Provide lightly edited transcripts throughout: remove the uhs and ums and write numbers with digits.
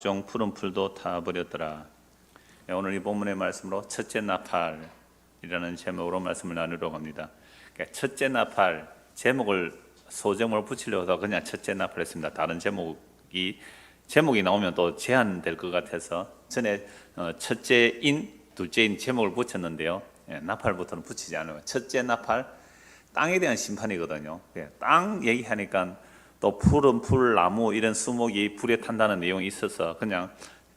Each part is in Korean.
종 푸른 풀도 타버렸더라. 오늘 이 본문의 말씀으로 첫째 나팔이라는 제목으로 말씀을 나누려고 합니다. 첫째 나팔 제목을 소제목을 붙이려고 하다가 그냥 첫째 나팔 했습니다. 다른 제목이 나오면 또 제한될 것 같아서 전에 첫째인 둘째인 제목을 붙였는데요. 나팔부터는 붙이지 않아요. 첫째 나팔, 땅에 대한 심판이거든요. 땅 얘기하니까 또 푸른 풀, 나무 이런 수목이 불에 탄다는 내용이 있어서 그냥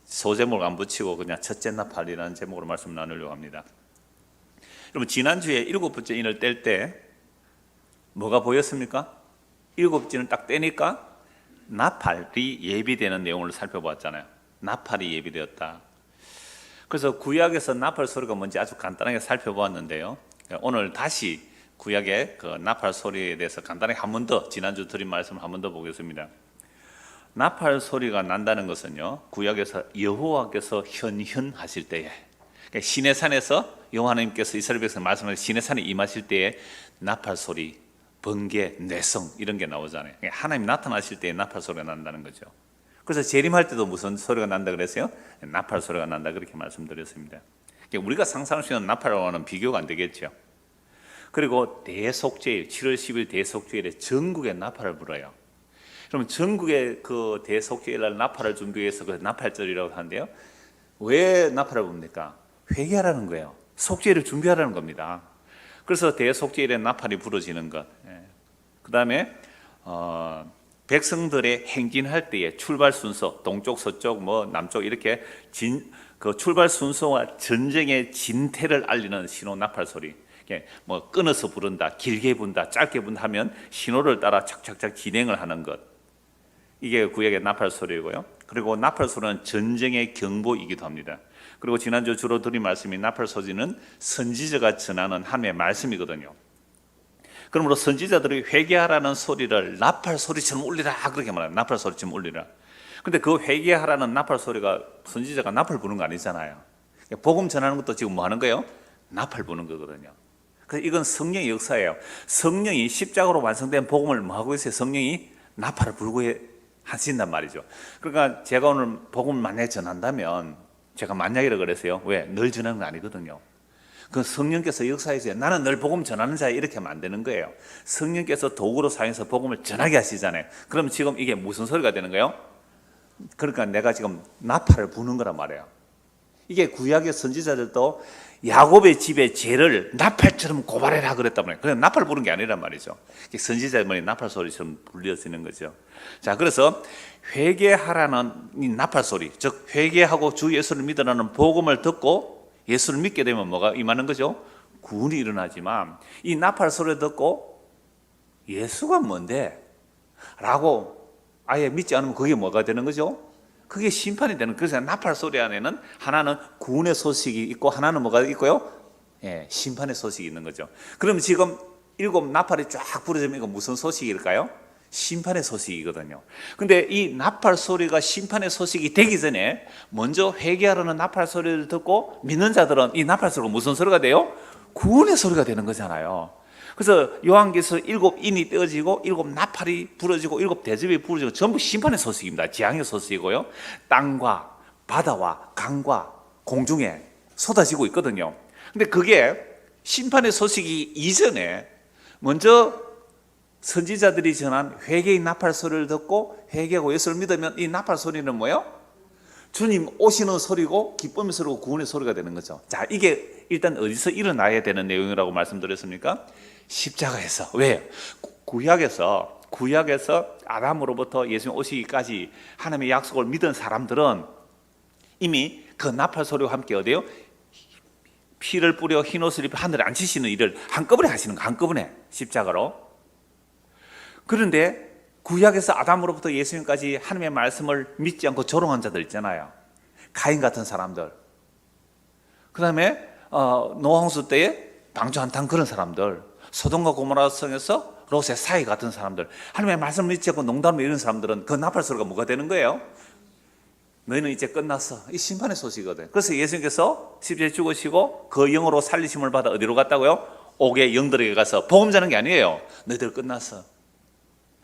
소제목을 안 붙이고 그냥 첫째 나팔이라는 제목으로 말씀 나누려고 합니다. 여러분, 지난주에 일곱 번째 인을 뗄 때 뭐가 보였습니까? 일곱 진을 딱 떼니까 나팔이 예비되는 내용을 살펴보았잖아요. 나팔이 예비되었다. 그래서 구약에서 나팔 소리가 뭔지 아주 간단하게 살펴보았는데요. 오늘 다시 구약의 그 나팔 소리에 대해서 간단하게 한 번 더, 지난주 드린 말씀을 한 번 더 보겠습니다. 나팔 소리가 난다는 것은요, 구약에서 여호와께서 현현하실 때에, 그러니까 시내산에서 여호와 하나님께서 이스라엘 백성 말씀하신 시내산에 임하실 때에 나팔 소리, 번개, 뇌성 이런 게 나오잖아요. 그러니까 하나님 나타나실 때에 나팔 소리가 난다는 거죠. 그래서 재림할 때도 무슨 소리가 난다 그랬어요? 나팔 소리가 난다 그렇게 말씀드렸습니다. 그러니까 우리가 상상할 수 있는 나팔하고는 비교가 안 되겠죠. 그리고 대속죄일, 7월 10일 대속죄일에 전국에 나팔을 불어요. 그럼 전국에 그 대속죄일날 나팔을 준비해서 그 나팔절이라고 하는데요. 왜 나팔을 붑니까? 회개하라는 거예요. 속죄일을 준비하라는 겁니다. 그래서 대속죄일에 나팔이 불어지는 것. 그 다음에 백성들의 행진할 때에 출발 순서, 동쪽, 서쪽, 남쪽 이렇게 그 출발 순서와 전쟁의 진태를 알리는 신호 나팔 소리. 끊어서 부른다, 길게 분다, 짧게 분다 하면 신호를 따라 착착착 진행을 하는 것. 이게 구약의 나팔 소리고요. 그리고 나팔 소리는 전쟁의 경보이기도 합니다. 그리고 지난주 주로 드린 말씀이 나팔 소리는 선지자가 전하는 하나님의 말씀이거든요. 그러므로 선지자들이 회개하라는 소리를 나팔 소리처럼 울리라 그렇게 말해요. 나팔 소리처럼 울리라. 근데 그 회개하라는 나팔 소리가 선지자가 나팔 부는 거 아니잖아요. 복음 전하는 것도 지금 뭐 하는 거예요? 나팔 부는 거거든요. 그래서 이건 성령의 역사예요. 성령이 십자가로 완성된 복음을 뭐 하고 있어요? 성령이 나팔을 불고 하신단 말이죠. 그러니까 제가 오늘 복음을 만약에 전한다면, 제가 만약이라고 그랬어요. 왜? 늘 전하는 건 아니거든요. 그 성령께서 역사해서 나는 늘 복음 전하는 자야 이렇게 하면 안 되는 거예요. 성령께서 도구로 사용해서 복음을 전하게 하시잖아요. 그럼 지금 이게 무슨 소리가 되는 거예요? 그러니까 내가 지금 나팔을 부는 거란 말이에요. 이게 구약의 선지자들도 야곱의 집에 죄를 나팔처럼 고발해라 그랬단 말이에요. 그냥 나팔 부는 게 아니란 말이죠. 선지자들이 나팔 소리처럼 불려지는 거죠. 자, 그래서 회개하라는 이 나팔 소리, 즉 회개하고 주 예수를 믿으라는 복음을 듣고 예수를 믿게 되면 뭐가 임하는 거죠? 구원이 일어나지만 이 나팔 소리를 듣고 예수가 뭔데? 라고 아예 믿지 않으면 그게 뭐가 되는 거죠? 그게 심판이 되는. 그래서 나팔 소리 안에는 하나는 구원의 소식이 있고 하나는 뭐가 있고요? 심판의 소식이 있는 거죠. 그럼 지금 일곱 나팔이 쫙 부러지면 이거 무슨 소식일까요? 심판의 소식이거든요. 근데 이 나팔 소리가 심판의 소식이 되기 전에 먼저 회개하라는 나팔 소리를 듣고 믿는 자들은 이 나팔 소리가 무슨 소리가 돼요? 구원의 소리가 되는 거잖아요. 그래서 요한계시서 일곱 인이 떼어지고 일곱 나팔이 부러지고 일곱 대접이 부러지고 전부 심판의 소식입니다. 재앙의 소식이고요. 땅과 바다와 강과 공중에 쏟아지고 있거든요. 근데 그게 심판의 소식이 이전에 먼저 선지자들이 전한 회개의 나팔 소리를 듣고 회개하고 예수를 믿으면 이 나팔 소리는 뭐예요? 주님 오시는 소리고 기쁨의 소리고 구원의 소리가 되는 거죠. 자, 이게 일단 어디서 일어나야 되는 내용이라고 말씀드렸습니까? 십자가에서. 왜? 구약에서 아담으로부터 예수님 오시기까지 하나님의 약속을 믿은 사람들은 이미 그 나팔 소리와 함께 어디요? 피를 뿌려 흰옷을 입혀 하늘에 앉히시는 일을 한꺼번에 하시는 거, 한꺼번에 십자가로. 그런데 구약에서 아담으로부터 예수님까지 하나님의 말씀을 믿지 않고 조롱한 자들 있잖아요. 가인 같은 사람들. 그 다음에 노아홍수 때에 방주 한탄 그런 사람들. 소돔과 고모라 성에서 롯의 사이 같은 사람들. 하나님의 말씀을 믿지 않고 농담을 이런 사람들은 그 나팔 소리가 뭐가 되는 거예요? 너희는 이제 끝났어. 이 심판의 소식이거든. 그래서 예수님께서 십자가에 죽으시고 그 영으로 살리심을 받아 어디로 갔다고요? 옥의 영들에게 가서 복음 전하는 게 아니에요. 너희들 끝났어.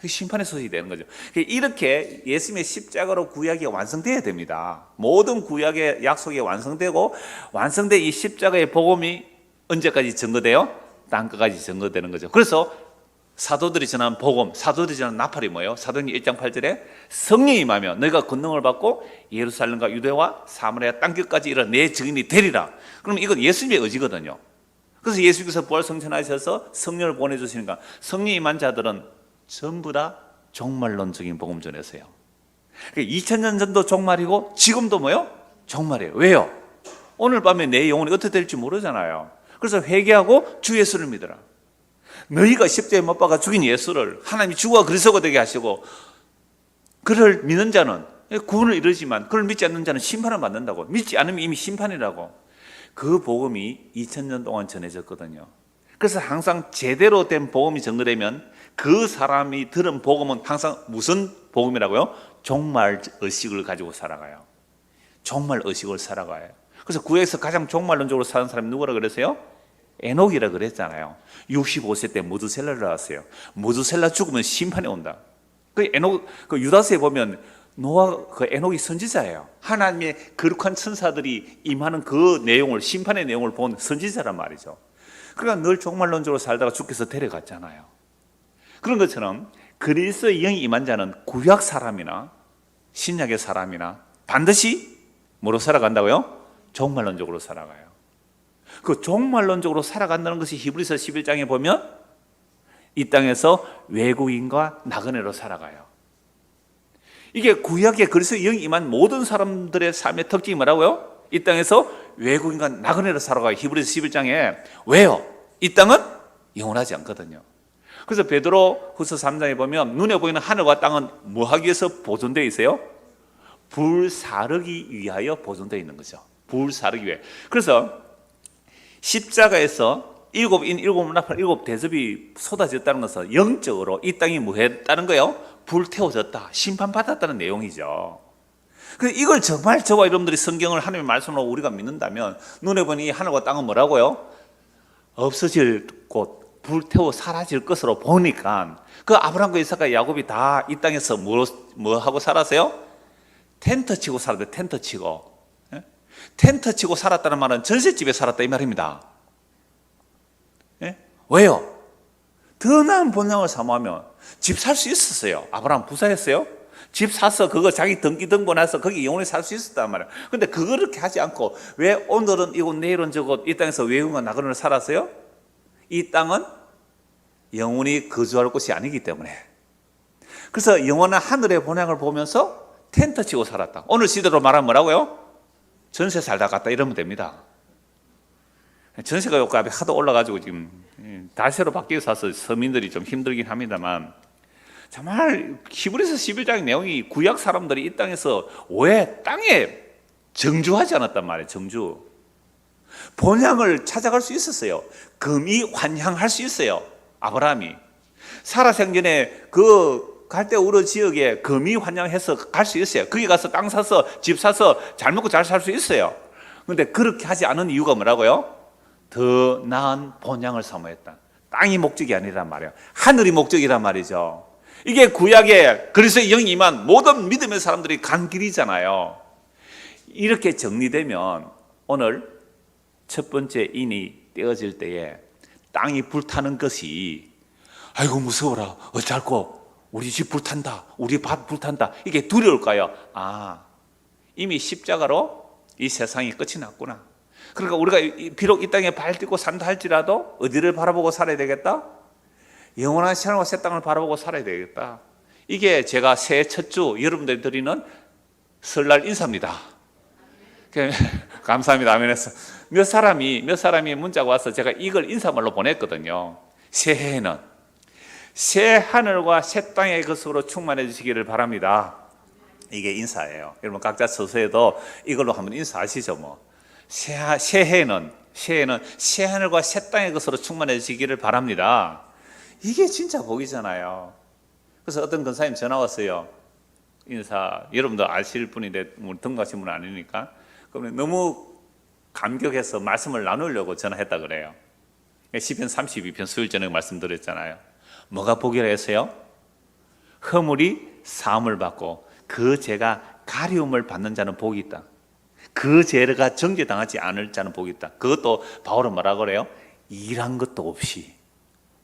심판의 소식이 되는 거죠. 이렇게 예수님의 십자가로 구약이 완성되어야 됩니다. 모든 구약의 약속이 완성되고, 완성된 이 십자가의 복음이 언제까지 증거돼요? 땅끝까지 증거되는 거죠. 그래서 사도들이 전한 복음, 사도들이 전한 나팔이 뭐예요? 사도행전 1장 8절에 성령이 임하면 너희가 권능을 받고 예루살렘과 유대와 사마리아 땅끝까지 이르러 내 증인이 되리라. 그럼 이건 예수님의 의지거든요. 그래서 예수께서 부활성천하셔서 성령을 보내주시니까 성령이 임한 자들은 전부 다 종말론적인 복음 전했어요. 2000년 전도 종말이고 지금도 뭐요? 종말이에요. 왜요? 오늘 밤에 내 영혼이 어떻게 될지 모르잖아요. 그래서 회개하고 주 예수를 믿어라. 너희가 십자가에 못 박아 죽인 예수를 하나님이 주와 그리스도가 되게 하시고, 그를 믿는 자는 구원을 이루지만 그를 믿지 않는 자는 심판을 받는다고. 믿지 않으면 이미 심판이라고. 그 복음이 2000년 동안 전해졌거든요. 그래서 항상 제대로 된 복음이 전거되면 그 사람이 들은 복음은 항상 무슨 복음이라고요? 종말 의식을 가지고 살아가요. 종말 의식을 살아가요. 그래서 구약에서 가장 종말론적으로 사는 사람이 누구라 그랬어요? 에녹이라 그랬잖아요. 65세 때 무드셀라를 낳았어요. 무드셀라 죽으면 심판이 온다. 그 에녹, 그 유다서에 보면 노아, 그 에녹이 선지자예요. 하나님의 거룩한 천사들이 임하는 그 내용을, 심판의 내용을 본 선지자란 말이죠. 그러니까 늘 종말론적으로 살다가 주께서 데려갔잖아요. 그런 것처럼 그리스도의 영이 임한 자는 구약 사람이나 신약의 사람이나 반드시 뭐로 살아간다고요? 종말론적으로 살아가요. 그 종말론적으로 살아간다는 것이 히브리서 11장에 보면 이 땅에서 외국인과 나그네로 살아가요. 이게 구약의 그리스도의 영이 임한 모든 사람들의 삶의 특징이 뭐라고요? 이 땅에서 외국인과 나그네로 살아가요. 히브리서 11장에. 왜요? 이 땅은 영원하지 않거든요. 그래서 베드로 후서 3장에 보면 눈에 보이는 하늘과 땅은 뭐 하기 위해서 보존되어 있어요? 불사르기 위하여 보존되어 있는 거죠. 불사르기 위해. 그래서 십자가에서 일곱 인, 일곱 나팔, 일곱 대접이 쏟아졌다는 것은 영적으로 이 땅이 뭐 했다는 거예요? 불태워졌다, 심판받았다는 내용이죠. 그래서 이걸 정말 저와 여러분들이 성경을 하나님의 말씀으로 우리가 믿는다면 눈에 보이는 이 하늘과 땅은 뭐라고요? 없어질 곳, 불태워 사라질 것으로 보니까 그 아브라함과 이삭과 야곱이 다 이 땅에서 뭐 하고 살았어요? 텐트 치고 살았어요. 텐트 치고. 텐트 치고 살았다는 말은 전셋집에 살았다 이 말입니다. 왜요? 더 나은 본향을 사모하면 집 살 수 있었어요. 아브라함 부자였어요. 집 사서 그거 자기 등기 등본해서 거기 영원히 살 수 있었단 말이에요. 근데 그렇게 하지 않고 왜 오늘은 이곳 내일은 저곳 이 땅에서 외국인과 나그네로 살았어요? 이 땅은 영원히 거주할 곳이 아니기 때문에. 그래서 영원한 하늘의 본향을 보면서 텐트 치고 살았다. 오늘 시대로 말하면 뭐라고요? 전세 살다 갔다 이러면 됩니다. 전세가 요값이 하도 올라가지고 지금 달세로 바뀌어 사서 서민들이 좀 힘들긴 합니다만, 정말 히브리서 11장 내용이 구약 사람들이 이 땅에서 왜 땅에 정주하지 않았단 말이에요. 정주. 본향을 찾아갈 수 있었어요. 금이 환향할 수 있어요. 아브라함이 사라 생전에 그 갈대 우르 지역에 금이 환향해서 갈 수 있어요. 거기 가서 땅 사서 집 사서 잘 먹고 잘 살 수 있어요. 그런데 그렇게 하지 않은 이유가 뭐라고요? 더 나은 본향을 사모했다. 땅이 목적이 아니란 말이에요. 하늘이 목적이란 말이죠. 이게 구약의 그리스도의 영이 임한 모든 믿음의 사람들이 간 길이잖아요. 이렇게 정리되면 오늘 첫 번째 인이 떼어질 때에 땅이 불타는 것이 아이고 무서워라, 어쩔꼬, 우리 집 불탄다, 우리 밭 불탄다, 이게 두려울까요? 이미 십자가로 이 세상이 끝이 났구나. 그러니까 우리가 비록 이 땅에 발 딛고 산다 할지라도 어디를 바라보고 살아야 되겠다? 영원한 신앙과 새 땅을 바라보고 살아야 되겠다. 이게 제가 새해 첫 주 여러분들이 드리는 설날 인사입니다. 감사합니다. 아멘에서 몇 사람이 문자가 와서 제가 이걸 인사말로 보냈거든요. 새해에는 새 하늘과 새 땅의 것으로 충만해 주시기를 바랍니다. 이게 인사예요. 여러분 각자 서서에도 이걸로 한번 인사하시죠. 뭐 새해에는 새 하늘과 새 땅의 것으로 충만해 주시기를 바랍니다. 이게 진짜 복이잖아요. 그래서 어떤 권사님 전화 왔어요. 인사, 여러분도 아실 분인데 등록하신 분은 아니니까. 그러면 너무 감격해서 말씀을 나누려고 전화했다 그래요. 시편 32편 수요일 저녁 말씀드렸잖아요. 뭐가 복이라 했어요? 허물이 사함을 받고 그 죄가 가리움을 받는 자는 복이 있다. 그 죄가 정죄당하지 않을 자는 복이 있다. 그것도 바울은 뭐라고 그래요? 일한 것도 없이.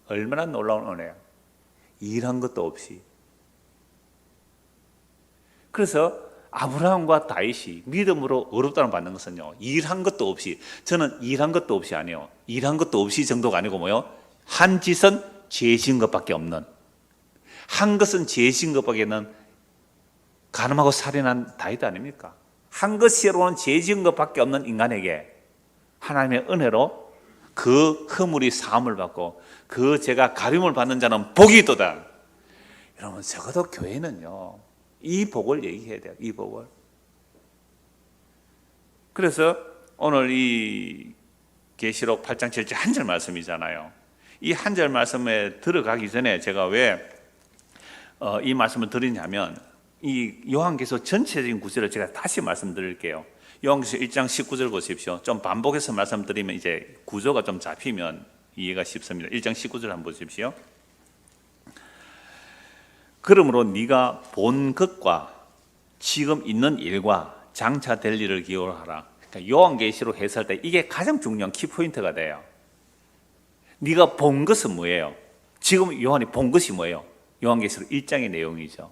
얼마나 놀라운 은혜야. 일한 것도 없이. 그래서 아브라함과 다윗이 믿음으로 의롭다는 받는 것은요, 일한 것도 없이, 저는 일한 것도 없이 아니에요. 일한 것도 없이 정도가 아니고 뭐요? 한 짓은 죄 지은 것밖에 없는, 한 것은 죄 지은 것밖에는 간음하고 살인한 다윗 아닙니까? 한 것으로는 죄 지은 것밖에 없는 인간에게 하나님의 은혜로 그 허물이 사함을 받고 그 죄가 가림을 받는 자는 복이 있도다. 여러분, 적어도 교회는요, 이 복을 얘기해야 돼요. 이 복을. 그래서 오늘 이 계시록 8장 7절 한 절 말씀이잖아요. 이 한 절 말씀에 들어가기 전에 제가 왜 이 말씀을 드리냐면, 이 요한계시록 전체적인 구절을 제가 다시 말씀드릴게요. 요한계시록 1장 19절 보십시오. 좀 반복해서 말씀드리면 이제 구조가 좀 잡히면 이해가 쉽습니다. 1장 19절 한번 보십시오. 그러므로 네가 본 것과 지금 있는 일과 장차 될 일을 기억하라. 그러니까 요한계시록 해석할 때 이게 가장 중요한 키포인트가 돼요. 네가 본 것은 뭐예요? 지금 요한이 본 것이 뭐예요? 요한계시록 1장의 내용이죠.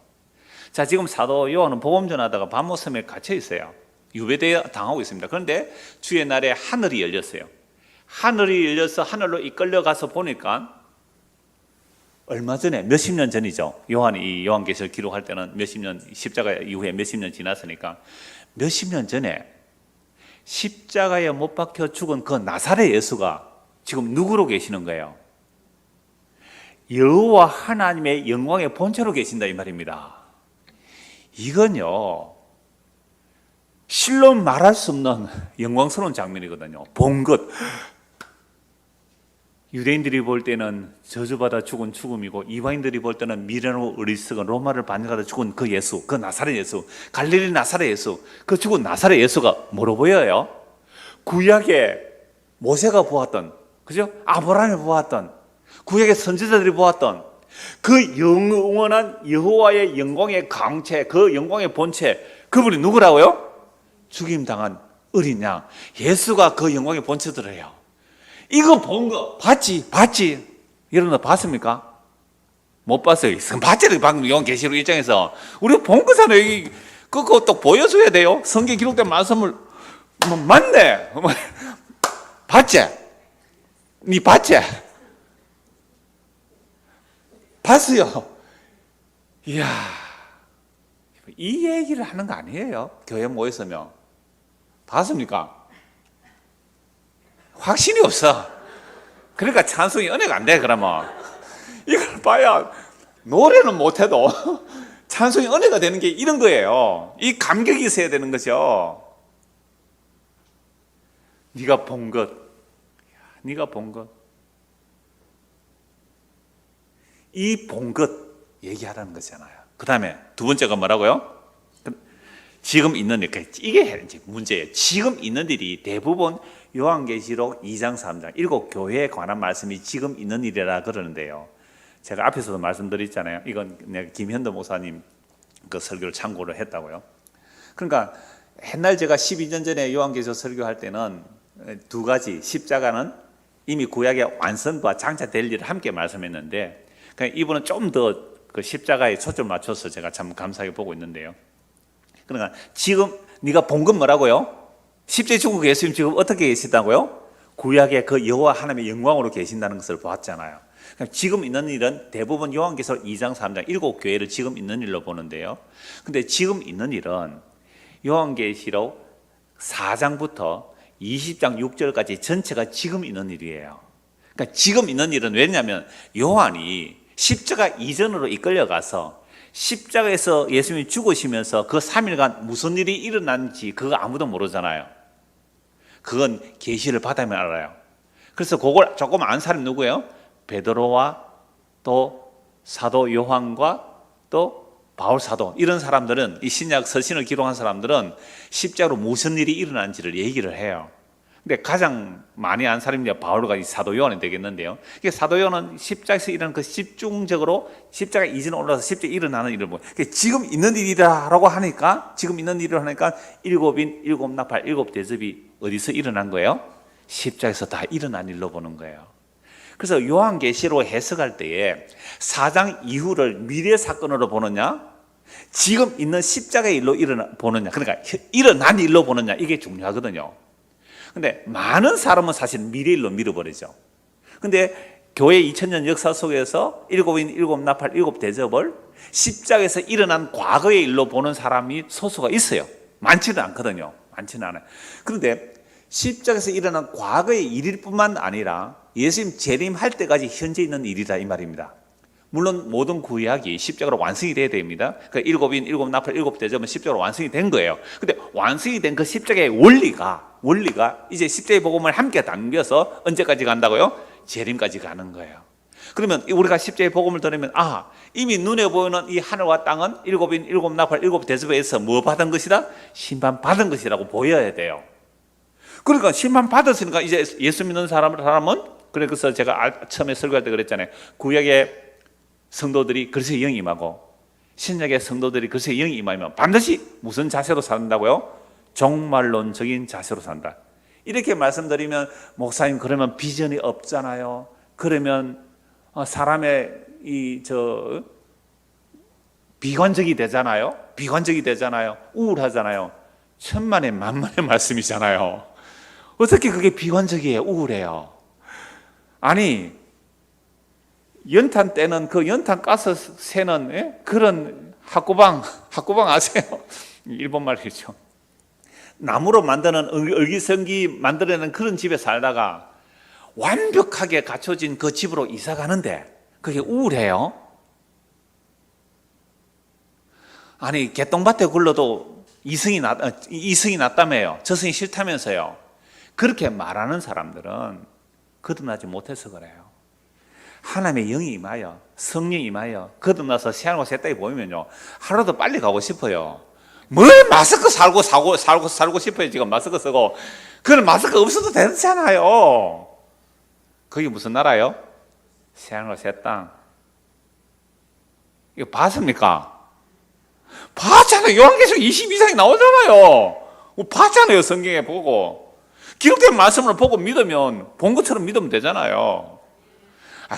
자, 지금 사도 요한은 복음 전하다가 밤모섬에 갇혀 있어요. 유배대 당하고 있습니다. 그런데 주의 날에 하늘이 열렸어요. 하늘이 열려서 하늘로 이끌려 가서 보니까 얼마 전에, 몇십 년 전이죠. 요한이 이 요한계시록 기록할 때는 몇십 년, 십자가 이후에 몇십 년 지났으니까 몇십 년 전에 십자가에 못 박혀 죽은 그 나사렛 예수가 지금 누구로 계시는 거예요? 여호와 하나님의 영광의 본체로 계신다 이 말입니다. 이건요, 실로 말할 수 없는 영광스러운 장면이거든요. 본 것. 유대인들이 볼 때는 저주받아 죽은 죽음이고, 이방인들이 볼 때는 미련하고 어리석은 로마를 반역하다 죽은 그 예수, 그 나사렛 예수, 갈릴리 나사렛 예수, 그 죽은 나사렛 예수가 뭐로 보여요? 구약에 모세가 보았던, 그죠? 아브라함이 보았던, 구약의 선지자들이 보았던 그 영원한 여호와의 영광의 강체, 그 영광의 본체, 그분이 누구라고요? 죽임당한 어린 양, 예수가 그 영광의 본체더래요. 이거 본 거 봤지? 여러분들 봤습니까? 못 봤어요. 봤잖아요. 방금 요한계시록 1장에서 우리 본 거잖아요. 그거 또 보여줘야 돼요. 성경 기록된 말씀을. 맞네. 봤지? 니 봤지? 봤어요. 이야, 이 얘기를 하는 거 아니에요? 교회 모였으면. 봤습니까? 확신이 없어. 그러니까 찬송이 은혜가 안 돼. 그러면 이걸 봐야 노래는 못해도 찬송이 은혜가 되는 게 이런 거예요. 이 감격이 있어야 되는 거죠. 네가 본 것, 네가 본 것, 이 본 것 얘기하라는 거잖아요. 그 다음에 두 번째가 뭐라고요? 지금 있는 일. 이게 이제 문제예요. 지금 있는 일이 대부분 요한계시록 2장 3장 일곱 교회에 관한 말씀이 지금 있는 일이라 그러는데요. 제가 앞에서도 말씀드렸잖아요. 이건 내가 김현도 목사님 그 설교를 참고를 했다고요. 그러니까 옛날 제가 12년 전에 요한계시록 설교할 때는 두 가지, 십자가는 이미 구약의 완성과 장차될 일을 함께 말씀했는데, 그러니까 이분은 좀 더 그 십자가에 초점을 맞춰서 제가 참 감사하게 보고 있는데요. 그러니까 지금 네가 본 건 뭐라고요? 십자가에 죽은 예수님 지금 어떻게 계시다고요? 구약의 그 여호와 하나님의 영광으로 계신다는 것을 보았잖아요. 그러니까 지금 있는 일은 대부분 요한계시록 2장 3장 일곱 교회를 지금 있는 일로 보는데요. 근데 지금 있는 일은 요한계시록 4장부터 20장 6절까지 전체가 지금 있는 일이에요. 그러니까 지금 있는 일은 왜냐하면 요한이 십자가 이전으로 이끌려가서 십자가에서 예수님이 죽으시면서 그 3일간 무슨 일이 일어났는지 그거 아무도 모르잖아요. 그건 계시를 받으면 알아요. 그래서 그걸 조금 안 사람이 누구예요? 베드로와 또 사도 요한과 또 바울 사도, 이런 사람들은, 이 신약 서신을 기록한 사람들은 십자가로 무슨 일이 일어난지를 얘기를 해요. 근데 가장 많이 안 사람이 이제 바울과 이 사도 요한이 되겠는데요. 이게 사도 요한은 십자가에서 일어나는 그 집중적으로 십자가 이전에 올라서 십자가 일어나는 일을 보고 지금 있는 일이라고 하니까 지금 있는 일을 하니까 일곱인, 일곱 나팔, 일곱 대접이 어디서 일어난 거예요? 십자가에서 다 일어난 일로 보는 거예요. 그래서 요한계시로 해석할 때에 4장 이후를 미래 사건으로 보느냐, 지금 있는 십자가의 일로 보느냐, 그러니까 일어난 일로 보느냐, 이게 중요하거든요. 근데 많은 사람은 사실 미래 일로 밀어버리죠. 근데 교회 2000년 역사 속에서 일곱인, 일곱 나팔, 일곱 대접을 십자가에서 일어난 과거의 일로 보는 사람이 소수가 있어요. 많지는 않거든요. 많지는 않아요. 그런데 십자가에서 일어난 과거의 일일 뿐만 아니라 예수님 재림할 때까지 현재 있는 일이다 이 말입니다. 물론 모든 구약이 십자가로 완성이 돼야 됩니다. 그러니까 일곱인, 일곱 나팔, 일곱 대접은 십자가로 완성이 된 거예요. 근데 완성이 된 그 십자가의 원리가 이제 십자가의 복음을 함께 당겨서 언제까지 간다고요? 재림까지 가는 거예요. 그러면 우리가 십자가의 복음을 들으면 이미 눈에 보이는 이 하늘과 땅은 일곱인, 일곱 나팔, 일곱 대접에서 뭐 받은 것이다? 심판 받은 것이라고 보여야 돼요. 그러니까 심판 받았으니까 이제 예수 믿는 사람은, 그래서 제가 처음에 설교할 때 그랬잖아요. 구약의 성도들이 그리스도의 영이 임하고 신약의 성도들이 그리스도의 영이 임하면 반드시 무슨 자세로 산다고요? 종말론적인 자세로 산다. 이렇게 말씀드리면 목사님 그러면 비전이 없잖아요. 그러면 사람의 비관적이 되잖아요. 우울하잖아요. 천만의 만만의 말씀이잖아요. 어떻게 그게 비관적이에요? 우울해요. 아니 연탄 때는 그 연탄 가스 새는 그런 학구방 아세요? 일본 말이죠. 나무로 만드는 을기성기 만들어내는 그런 집에 살다가 완벽하게 갖춰진 그 집으로 이사 가는데 그게 우울해요? 아니 개똥밭에 굴러도 이승이 났다며요. 저승이 싫다면서요. 그렇게 말하는 사람들은 거듭나지 못해서 그래요. 하나님의 영이 임하여 성령이 임하여 거듭나서 새하늘과 새 땅이 보이면요 하루도 빨리 가고 싶어요. 뭘 마스크 살고 싶어요. 지금 마스크 쓰고. 그건 마스크 없어도 되잖아요. 그게 무슨 나라요? 새하늘과 새 땅. 이거 봤습니까? 봤잖아요. 요한계시록 22장이 나오잖아요. 봤잖아요. 성경에 보고 기록된 말씀을 보고 믿으면 본 것처럼 믿으면 되잖아요.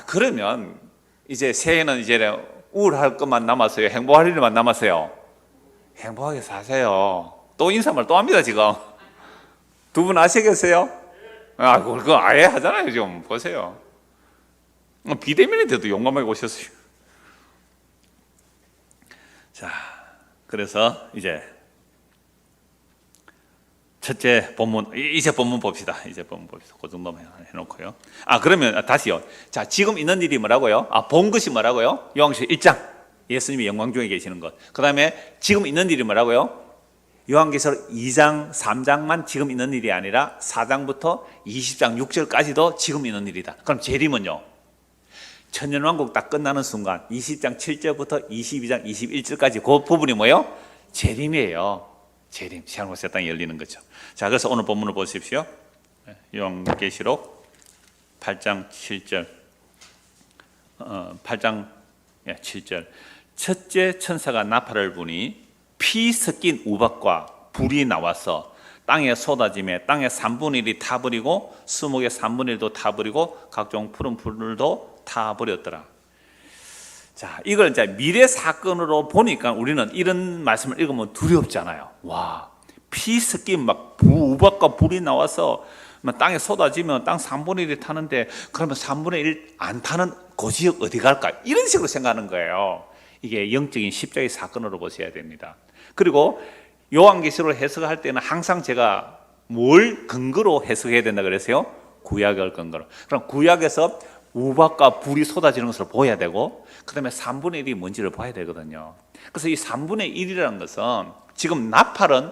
그러면 이제 새해는 이제 우울할 것만 남았어요? 행복할 일만 남았어요? 행복하게 사세요. 또 인사말 또 합니다 지금. 두 분 아시겠어요? 그거 아예 하잖아요. 지금 보세요. 비대면인데도 용감하게 오셨어요. 자, 그래서 이제 첫째 본문, 이제 본문 봅시다. 그 정도만 해놓고요. 그러면 다시요. 자, 지금 있는 일이 뭐라고요? 본 것이 뭐라고요? 요한계시록 1장. 예수님이 영광 중에 계시는 것. 그 다음에 지금 있는 일이 뭐라고요? 요한계시록 2장, 3장만 지금 있는 일이 아니라 4장부터 20장 6절까지도 지금 있는 일이다. 그럼 재림은요? 천년왕국 딱 끝나는 순간 20장 7절부터 22장 21절까지 그 부분이 뭐예요? 재림이에요. 재림, 새하늘과 새 땅이 열리는 거죠. 자, 그래서 오늘 본문을 보십시오. 요한계시록 8장 7절. 8장 7절. 첫째 천사가 나팔을 부니 피 섞인 우박과 불이 나와서 땅에 쏟아지며 땅의 3분의 1이 타버리고 수목의 3분의 1도 타버리고 각종 푸른 풀도 타버렸더라. 자, 이걸 이제 미래 사건으로 보니까 우리는 이런 말씀을 읽으면 두렵잖아요. 와, 피 섞인 막 우박과 불이 나와서 땅에 쏟아지면 땅 3분의 1이 타는데 그러면 3분의 1 안 타는 그 지역 어디 갈까? 이런 식으로 생각하는 거예요. 이게 영적인 십자가의 사건으로 보셔야 됩니다. 그리고 요한계시록을 해석할 때는 항상 제가 뭘 근거로 해석해야 된다 그랬어요? 구약을 근거로. 그럼 구약에서 우박과 불이 쏟아지는 것을 보여야 되고 그 다음에 3분의 1이 뭔지를 봐야 되거든요. 그래서 이 3분의 1이라는 것은 지금 나팔은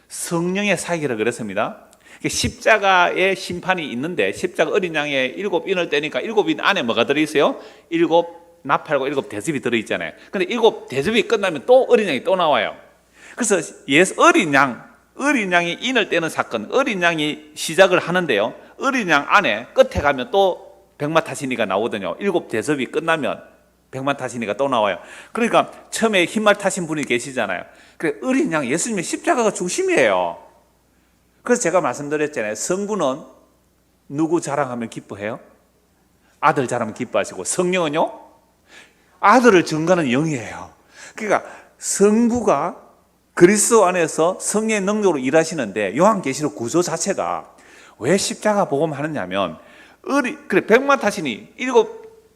성령의 사역이라고 그랬습니다. 십자가의 심판이 있는데 십자가 어린 양의 7인을 떼니까 7인 안에 뭐가 들어있어요? 7 나팔과 7 대접이 들어있잖아요. 근데 7 대접이 끝나면 또 어린 양이 또 나와요. 그래서 어린 양 어린 양이 인을 떼는 사건, 어린 양이 시작을 하는데요. 어린 양 안에 끝에 가면 또 백마타시니가 나오거든요. 7대접이 끝나면 백마타시니가 또 나와요. 그러니까 처음에 흰말 타신 분이 계시잖아요. 그래, 어린 양 예수님의 십자가가 중심이에요. 그래서 제가 말씀드렸잖아요. 성부는 누구 자랑하면 기뻐해요? 아들 자랑하면 기뻐하시고, 성령은요? 아들을 증거하는 영이에요. 그러니까 성부가 그리스도 안에서 성령의 능력으로 일하시는데, 요한계시록 구조 자체가 왜 십자가 복음 하느냐면, 그래, 백마타신이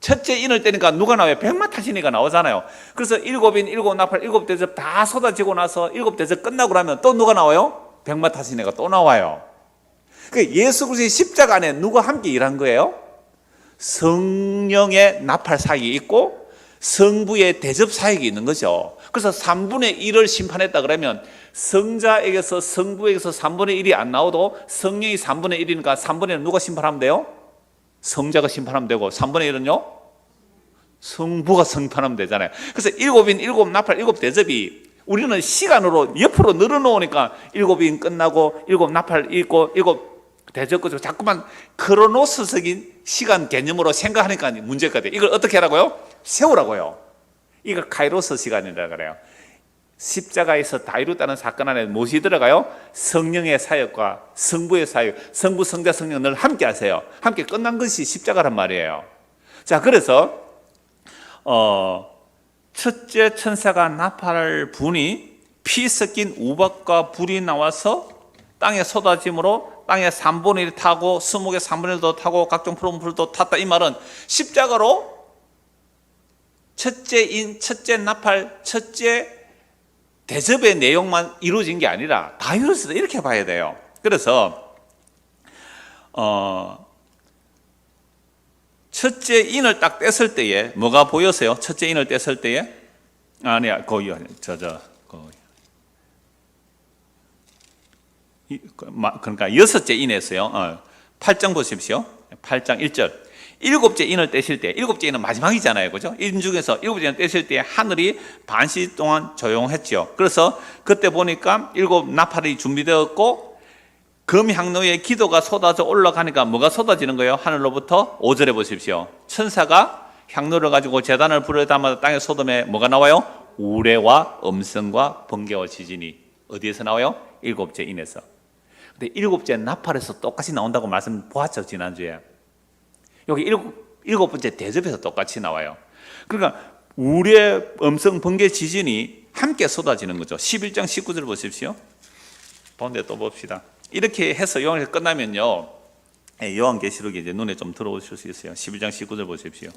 첫째 인을 떼니까 누가 나와요? 백마타신이가 나오잖아요. 그래서 7인, 7나팔, 7대접 다 쏟아지고 나서 7대접 끝나고 나면 또 누가 나와요? 백마타신이가 또 나와요. 그러니까 예수 그리스도의 십자가 안에 누가 함께 일한 거예요? 성령의 나팔 사역이 있고 성부의 대접 사역이 있는 거죠. 그래서 3분의 1을 심판했다 그러면 성자에게서 성부에게서 3분의 1이 안 나오도 성령이 3분의 1이니까 3분의 1은 누가 심판하면 돼요? 성자가 심판하면 되고 3분의 1은요? 성부가 심판하면 되잖아요. 그래서 7인, 7나팔, 7대접이 우리는 시간으로 옆으로 늘어놓으니까 7인 끝나고 7나팔 있고 7대접 거죠. 자꾸만 크로노스적인 시간 개념으로 생각하니까 문제가 돼요. 이걸 어떻게 하라고요? 세우라고요. 이걸 카이로스 시간이라고 그래요. 십자가에서 다 이뤘다는 사건 안에 무엇이 들어가요? 성령의 사역과 성부의 사역, 성부, 성자, 성령 늘 함께 하세요. 함께 끝난 것이 십자가란 말이에요. 자, 그래서 첫째 천사가 나팔을 부니 피 섞인 우박과 불이 나와서 땅에 쏟아짐으로 땅에 3분의 1 타고 수목의 3분의 1도 타고 각종 푸른 풀도 탔다. 이 말은 십자가로 첫째 인, 첫째 나팔, 첫째 대접의 내용만 이루어진 게 아니라 다 이루어졌다 이렇게 봐야 돼요. 그래서 첫째 인을 딱 뗐을 때에 뭐가 보였어요? 첫째 인을 뗐을 때에 아니야 거기 그러니까 여섯째 인에서요. 8장 보십시오. 8장 1절. 일곱째 인을 떼실 때, 일곱째 인은 마지막이잖아요, 그죠? 인 중에서 일곱째 인을 떼실 때 하늘이 반시 동안 조용했죠. 그래서 그때 보니까 7 나팔이 준비되었고 금향로의 기도가 쏟아져 올라가니까 뭐가 쏟아지는 거예요? 하늘로부터 5절에 보십시오. 천사가 향로를 가지고 제단을 불에 담아 땅에 쏟음에 뭐가 나와요? 우레와 음성과 번개와 지진이 어디에서 나와요? 일곱째 인에서. 근데 일곱째 나팔에서 똑같이 나온다고 말씀 보았죠, 지난주에. 여기 일곱 번째 대접에서 똑같이 나와요. 그러니까 우리의 음성 번개 지진이 함께 쏟아지는 거죠. 11장 19절 보십시오. 가운데 또 봅시다. 이렇게 해서 요한계시록 끝나면요, 요한계시록이 이제 눈에 좀 들어오실 수 있어요. 11장 19절 보십시오.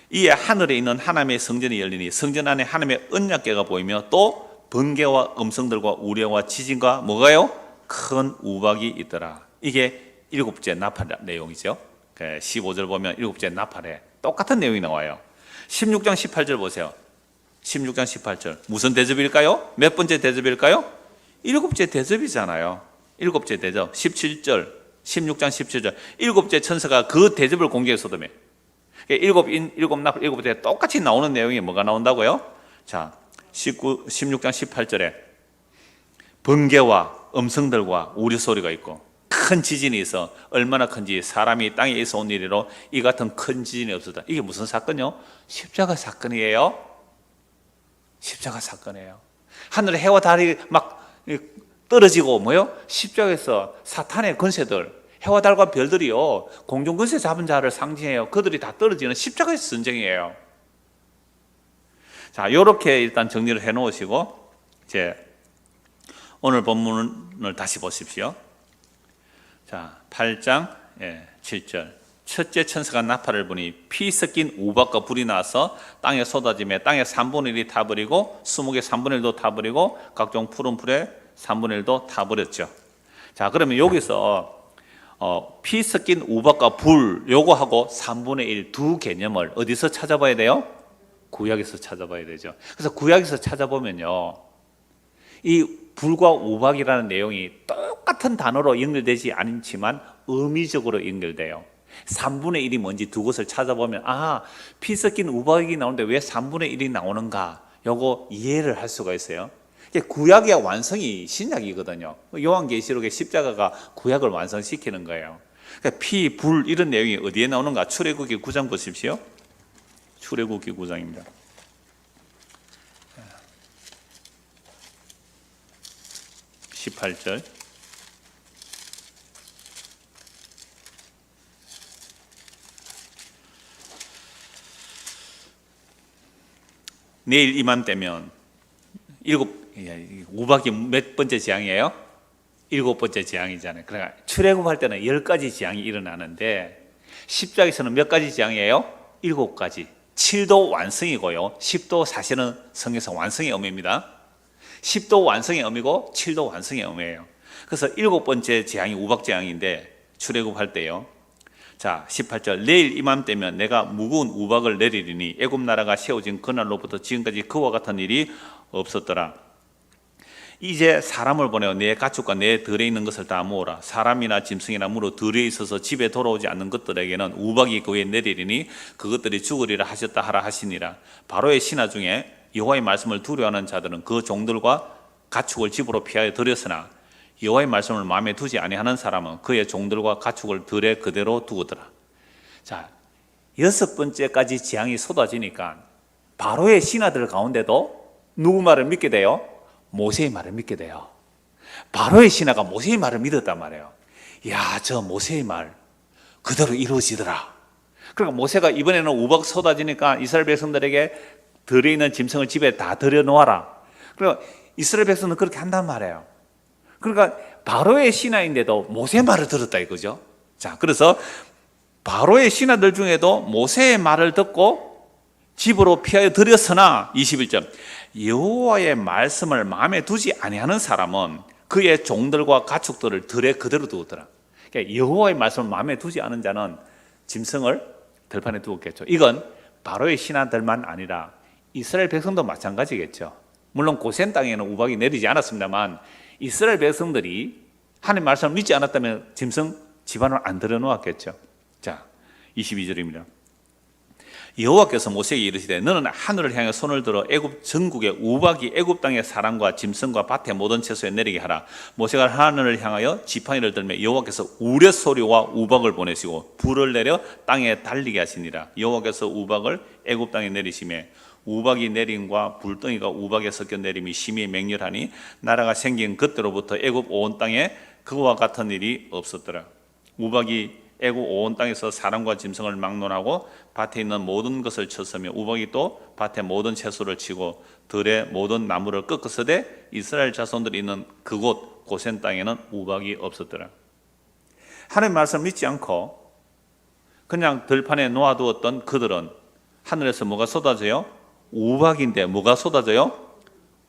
이에 하늘에 있는 하나님의 성전이 열리니 성전 안에 하나님의 언약궤가 보이며 또 번개와 음성들과 우레와 지진과 뭐가요? 큰 우박이 있더라. 이게 일곱째 나팔 내용이죠. 15절 보면 일곱째 나팔에 똑같은 내용이 나와요. 16장 18절 보세요. 16장 18절 무슨 대접일까요? 몇 번째 대접일까요? 일곱째 대접이잖아요. 일곱째 대접. 17절 16장 17절 일곱째 천사가 그 대접을 공개했어도며 일곱 인, 일곱 나팔, 일곱째 똑같이 나오는 내용이 뭐가 나온다고요? 자, 16장 18절에 번개와 음성들과 우리 소리가 있고 큰 지진이 있어 얼마나 큰지 사람이 땅에 있어 온 일이로 이 같은 큰 지진이 없었다. 이게 무슨 사건이요? 십자가 사건이에요. 십자가 사건이에요. 하늘에 해와 달이 막 떨어지고 뭐요? 십자가에서 사탄의 권세들 해와 달과 별들이요 공중 권세 잡은 자를 상징해요. 그들이 다 떨어지는 십자가에서 전쟁이에요. 자, 요렇게 일단 정리를 해 놓으시고 이제 오늘 본문을 다시 보십시오. 자, 8장 7절 첫째 천사가 나팔을 부니 피 섞인 우박과 불이 나서 땅에 쏟아지며 땅의 3분의 1이 타버리고 수목의 3분의 1도 타버리고 각종 푸른 풀의 3분의 1도 타버렸죠. 자, 그러면 여기서 피 섞인 우박과 불 요거하고 3분의 1 두 개념을 어디서 찾아봐야 돼요? 구약에서 찾아봐야 되죠. 그래서 구약에서 찾아보면요 이 불과 우박이라는 내용이 똑같은 단어로 연결되지 않지만 의미적으로 연결돼요. 3분의 1이 뭔지 두 곳을 찾아보면 피 섞인 우박이 나오는데 왜 3분의 1이 나오는가 요거 이해를 할 수가 있어요. 구약의 완성이 신약이거든요. 요한계시록의 십자가가 구약을 완성시키는 거예요. 그러니까 피, 불 이런 내용이 어디에 나오는가? 출애굽기 9장 보십시오. 출애굽기 9장입니다. 18절. 내일 이맘때면 우박이 몇 번째 재앙이에요? 7번째 재앙이잖아요. 그러니까 출애굽할 때는 10가지 재앙이 일어나는데 십자가에서는 몇 가지 재앙이에요? 7가지. 7도 완성이고요. 10도 사실은 성에서 완성의 의미입니다. 10도 완성의 의미고 7도 완성의 의미예요. 그래서 7번째 재앙이 우박 재앙인데 출애굽할 때요. 자, 18절. 내일 이맘때면 내가 무거운 우박을 내리리니 애굽 나라가 세워진 그날로부터 지금까지 그와 같은 일이 없었더라. 이제 사람을 보내어 내 가축과 내 들에 있는 것을 다 모으라. 사람이나 짐승이나 무로 들에 있어서 집에 돌아오지 않는 것들에게는 우박이 그 위에 내리리니 그것들이 죽으리라 하셨다 하라 하시니라. 바로의 신하 중에 여호와의 말씀을 두려워하는 자들은 그 종들과 가축을 집으로 피하여 들였으나 여호와의 말씀을 마음에 두지 아니하는 사람은 그의 종들과 가축을 들에 그대로 두었더라. 자, 6번째까지 재앙이 쏟아지니까 바로의 신하들 가운데도 누구 말을 믿게 돼요? 모세의 말을 믿게 돼요. 바로의 신하가 모세의 말을 믿었단 말이에요. 야, 저 모세의 말 그대로 이루어지더라. 그러니까 모세가 이번에는 우박 쏟아지니까 이스라엘 백성들에게 들에 있는 짐승을 집에 다 들여놓아라. 그러니까 이스라엘 백성은 그렇게 한단 말이에요. 그러니까 바로의 신하인데도 모세의 말을 들었다 이거죠. 자, 그래서 바로의 신하들 중에도 모세의 말을 듣고 집으로 피하여 들였으나 21절. 여호와의 말씀을 마음에 두지 아니하는 사람은 그의 종들과 가축들을 들에 그대로 두었더라. 그러니까 여호와의 말씀을 마음에 두지 않은 자는 짐승을 들판에 두었겠죠. 이건 바로의 신하들만 아니라 이스라엘 백성도 마찬가지겠죠. 물론 고센 땅에는 우박이 내리지 않았습니다만 이스라엘 백성들이 하나님의 말씀을 믿지 않았다면 짐승 집안을 안 들여놓았겠죠. 자, 22절입니다. 여호와께서 모세에게 이르시되 너는 하늘을 향해 손을 들어 애굽 전국의 우박이 애굽 땅의 사람과 짐승과 밭의 모든 채소에 내리게 하라. 모세가 하늘을 향하여 지팡이를 들며 여호와께서 우레소리와 우박을 보내시고 불을 내려 땅에 달리게 하시니라. 여호와께서 우박을 애굽 땅에 내리시매 우박이 내림과 불덩이가 우박에 섞여 내림이 심히 맹렬하니 나라가 생긴 그때로부터 애굽 온 땅에 그와 같은 일이 없었더라. 우박이 애굽 온 땅에서 사람과 짐승을 막론하고 밭에 있는 모든 것을 쳤으며 우박이 또 밭의 모든 채소를 치고 들의 모든 나무를 꺾었으되 이스라엘 자손들이 있는 그곳 고센 땅에는 우박이 없었더라. 하나님의 말씀을 믿지 않고 그냥 들판에 놓아두었던 그들은 하늘에서 뭐가 쏟아져요? 우박인데 뭐가 쏟아져요?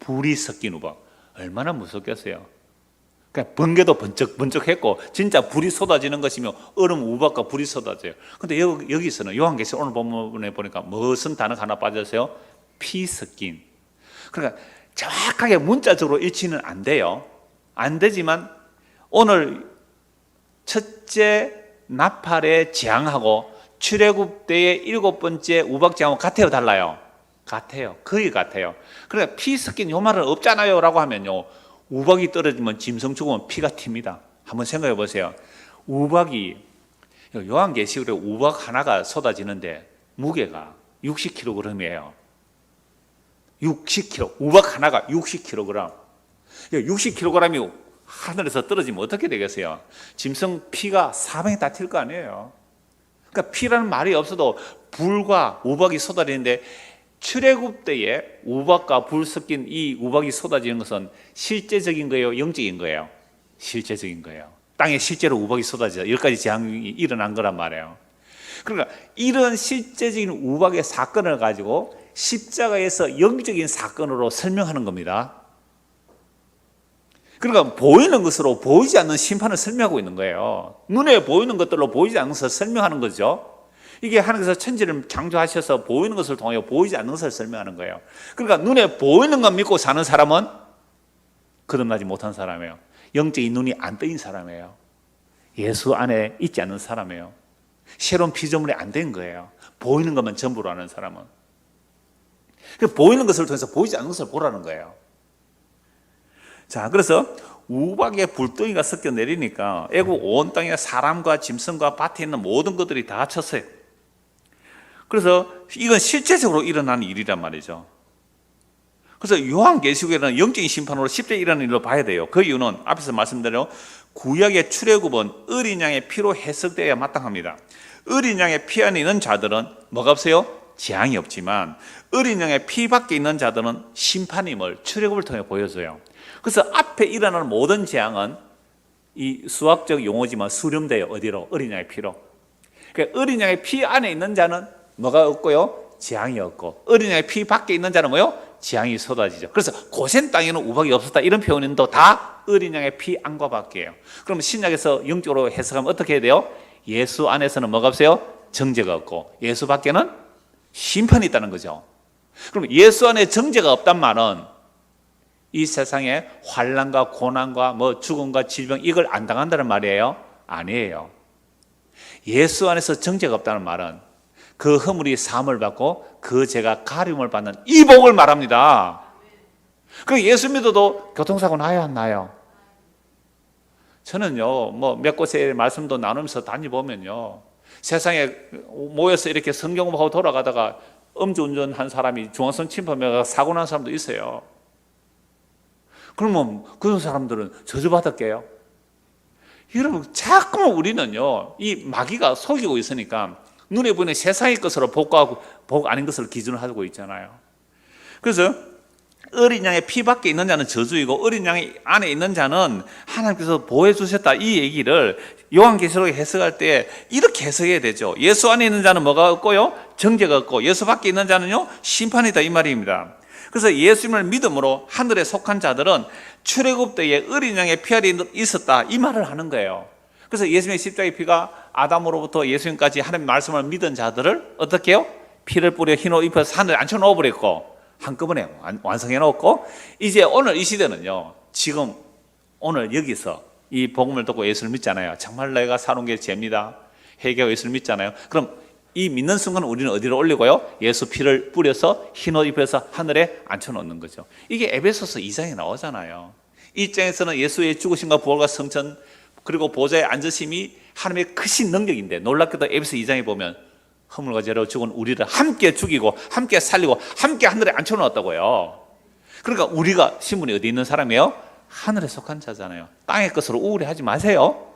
불이 섞인 우박. 얼마나 무섭겠어요. 그러니까 번개도 번쩍번쩍했고 진짜 불이 쏟아지는 것이며 얼음 우박과 불이 쏟아져요. 그런데 여기서는 요한계시록 오늘 본문에 보니까 무슨 단어가 하나 빠졌어요? 피 섞인. 그러니까 정확하게 문자적으로 일치는 안 돼요. 안 되지만 오늘 첫째 나팔의 재앙하고 출애굽 때의 7번째 우박 재앙하고 같아요, 달라요? 같아요. 거의 같아요. 그러니까 피 섞인 요 말은 없잖아요 라고 하면요, 우박이 떨어지면 짐승 죽으면 피가 튑니다. 한번 생각해 보세요. 우박이, 요한계시록에 우박 하나가 쏟아지는데 무게가 60kg이에요. 60kg. 우박 하나가 60kg. 60kg이 하늘에서 떨어지면 어떻게 되겠어요? 짐승 피가 사방에 다 튈 거 아니에요. 그러니까 피라는 말이 없어도 불과 우박이 쏟아지는데 출애굽 때에 우박과 불 섞인 이 우박이 쏟아지는 것은 실제적인 거예요, 영적인 거예요? 실제적인 거예요. 땅에 실제로 우박이 쏟아져 10가지 재앙이 일어난 거란 말이에요. 그러니까 이런 실제적인 우박의 사건을 가지고 십자가에서 영적인 사건으로 설명하는 겁니다. 그러니까 보이는 것으로 보이지 않는 심판을 설명하고 있는 거예요. 눈에 보이는 것들로 보이지 않는 것을 설명하는 거죠. 이게 하나님께서 천지를 창조하셔서 보이는 것을 통하여 보이지 않는 것을 설명하는 거예요. 그러니까 눈에 보이는 것 믿고 사는 사람은 거듭나지 못한 사람이에요. 영적인 눈이 안 뜨인 사람이에요. 예수 안에 있지 않는 사람이에요. 새로운 피조물이 안 된 거예요. 보이는 것만 전부로 하는 사람은. 보이는 것을 통해서 보이지 않는 것을 보라는 거예요. 자, 그래서 우박에 불덩이가 섞여 내리니까 애국 온 땅에 사람과 짐승과 밭에 있는 모든 것들이 다 쳤어요. 그래서 이건 실제적으로 일어난 일이란 말이죠. 그래서 요한계시록에는 영적인 심판으로 10대 일어나는 일로 봐야 돼요. 그 이유는 앞에서 말씀드린 구약의 출애굽은 어린 양의 피로 해석되어야 마땅합니다. 어린 양의 피 안에 있는 자들은 뭐가 없어요? 재앙이 없지만 어린 양의 피 밖에 있는 자들은 심판임을 출애굽을 통해 보여줘요. 그래서 앞에 일어나는 모든 재앙은 이 수학적 용어지만 수렴돼요. 어디로? 어린 양의 피로. 그러니까 어린 양의 피 안에 있는 자는 뭐가 없고요? 재앙이 없고, 어린 양의 피 밖에 있는 자는 뭐요? 재앙이 쏟아지죠. 그래서 고센 땅에는 우박이 없었다 이런 표현도 다 어린 양의 피 안과 밖이에요. 그럼 신약에서 영적으로 해석하면 어떻게 해야 돼요? 예수 안에서는 뭐가 없어요? 정죄가 없고 예수 밖에는 심판이 있다는 거죠. 그럼 예수 안에 정죄가 없단 말은 이 세상에 환난과 고난과 뭐 죽음과 질병 이걸 안 당한다는 말이에요? 아니에요. 예수 안에서 정죄가 없다는 말은 그 허물이 사함을 받고 그 죄가 가림을 받는 이 복을 말합니다. 그럼 예수 믿어도 교통사고 나요, 안 나요? 저는요, 뭐 몇 곳에 말씀도 나누면서 다니보면요, 세상에 모여서 이렇게 성경 공부하고 돌아가다가 음주운전 한 사람이 중앙선 침범해서 사고 난 사람도 있어요. 그러면 그런 사람들은 저주받을게요. 여러분, 자꾸만 우리는요, 이 마귀가 속이고 있으니까 눈에 보이는 세상의 것으로 복하고 복 아닌 것을 기준을 하고 있잖아요. 그래서 어린 양의 피 밖에 있는 자는 저주이고 어린 양의 안에 있는 자는 하나님께서 보호해 주셨다, 이 얘기를 요한계시록에 해석할 때 이렇게 해석해야 되죠. 예수 안에 있는 자는 뭐가 없고요? 정죄가 없고 예수 밖에 있는 자는요? 심판이다, 이 말입니다. 그래서 예수님을 믿음으로 하늘에 속한 자들은 출애굽 때에 어린 양의 피 아래 있었다, 이 말을 하는 거예요. 그래서 예수님의 십자가의 피가 아담으로부터 예수님까지 하나님의 말씀을 믿은 자들을 어떻게 해요? 피를 뿌려 흰 옷 입혀서 하늘에 앉혀 놓아버렸고 한꺼번에 완성해 놓고, 이제 오늘 이 시대는요, 지금 오늘 여기서 이 복음을 듣고 예수를 믿잖아요. 정말 내가 살아온 게 죄입니다. 회개하고 예수를 믿잖아요. 그럼 이 믿는 순간 우리는 어디로 올리고요? 예수 피를 뿌려서 흰 옷 입혀서 하늘에 앉혀 놓는 거죠. 이게 에베소서 2장에 나오잖아요. 이 장에서는 예수의 죽으심과 부활과 성천 그리고 보좌에 앉으심이 하나님의 크신 능력인데, 놀랍게도 에베소 2장에 보면 허물과 죄로 죽은 우리를 함께 죽이고 함께 살리고 함께 하늘에 앉혀놓았다고요. 그러니까 우리가 신분이 어디 있는 사람이에요? 하늘에 속한 자잖아요. 땅의 것으로 우울해하지 마세요.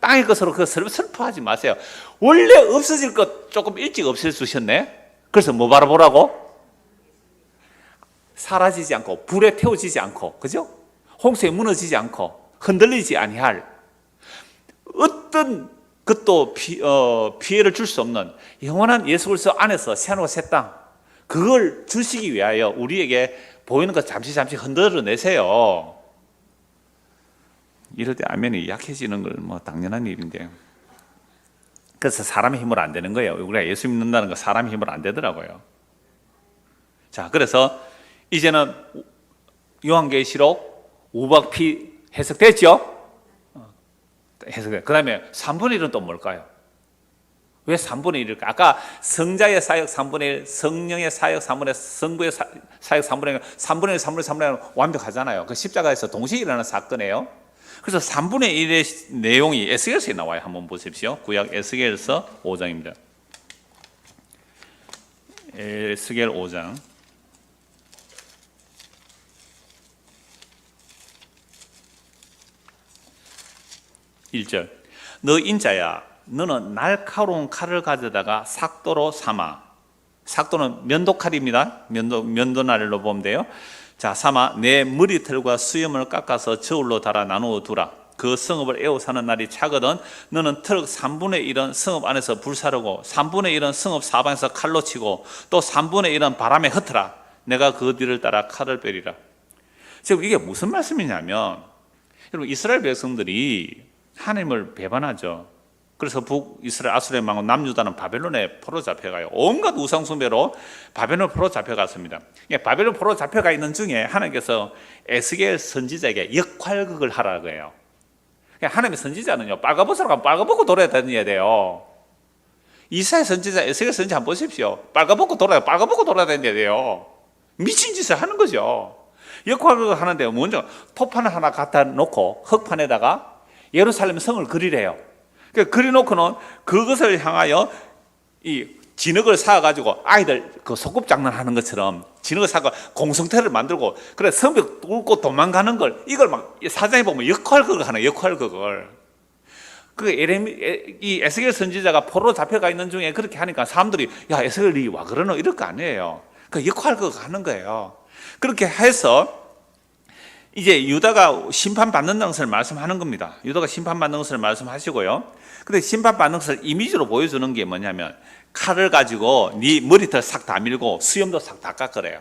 땅의 것으로 그 슬퍼하지 마세요. 원래 없어질 것 조금 일찍 없애주셨네. 그래서 뭐 바라보라고? 사라지지 않고 불에 태워지지 않고, 그죠? 홍수에 무너지지 않고 흔들리지 아니할 어떤 그것도 피해를 줄 수 없는 영원한 예수 그리스도 안에서 새하늘과 새 땅, 그걸 주시기 위하여 우리에게 보이는 것 잠시 흔들어내세요. 이럴 때 아멘이 약해지는 걸 뭐 당연한 일인데, 그래서 사람의 힘으로 안 되는 거예요. 우리가 예수 믿는다는 거 사람의 힘으로 안 되더라고요. 자, 그래서 이제는 요한계시록 우박피 해석됐죠? 해석돼. 그 다음에 3분의 1은 또 뭘까요? 왜 3분의 1일까? 아까 성자의 사역 3분의 1, 성령의 사역 3분의 1, 성부의 사역 3분의 1, 3분의 1, 3분의 1, 3분의 1 완벽하잖아요. 그 십자가에서 동시에 일어나는 사건이에요. 그래서 3분의 1의 내용이 에스겔서에 나와요. 한번 보십시오. 구약 에스겔서 5장입니다. 에스겔 5장 1절. 너 인자야, 너는 날카로운 칼을 가져다가 삭도로 삼아. 삭도는 면도칼입니다. 면도날로 보면 돼요. 자, 삼아 내 머리털과 수염을 깎아서 저울로 달아 나누어 두라. 그 성읍을 애워 사는 날이 차거든 너는 트럭 3분의 1은 성읍 안에서 불사르고 3분의 1은 성읍 사방에서 칼로 치고 또 3분의 1은 바람에 흩어라. 내가 그 뒤를 따라 칼을 빼리라. 지금 이게 무슨 말씀이냐면, 여러분, 이스라엘 백성들이 하나님을 배반하죠. 그래서 북이스라엘 아수르의 망국 남유다는 바벨론에 포로 잡혀가요. 온갖 우상숭배로 바벨론 포로 잡혀갔습니다. 바벨론 포로 잡혀가 있는 중에 하나님께서 에스겔 선지자에게 역할극을 하라고 해요. 하나님의 선지자는요, 빨가벗으러 가면 빨가벗고 돌아야 돼요. 이사야 선지자, 에스겔 선지자 한번 보십시오. 빨가벗고 돌아야 돼요. 미친 짓을 하는 거죠. 역할을 하는데 먼저 토판을 하나 갖다 놓고 흙판에다가 예루살렘 성을 그리래요. 그려놓고는 그것을 향하여 이 진흙을 쌓아가지고 아이들 그 소꿉장난 하는 것처럼 진흙을 쌓아 공성태를 만들고 그래 성벽 뚫고 도망가는 걸 이걸 막 사장에 보면 역할극을 하는 역할극을 이 에스겔 선지자가 포로로 잡혀가 있는 중에 그렇게 하니까 사람들이 야 에스겔이 와 그러노 이럴 거 아니에요. 그 역할극을 하는 거예요. 그렇게 해서 이제 유다가 심판받는다는 것을 말씀하는 겁니다. 유다가 심판받는 것을 말씀하시고요. 근데 심판받는 것을 이미지로 보여주는 게 뭐냐면 칼을 가지고 네 머리털 싹 다 밀고 수염도 싹 다 깎으래요.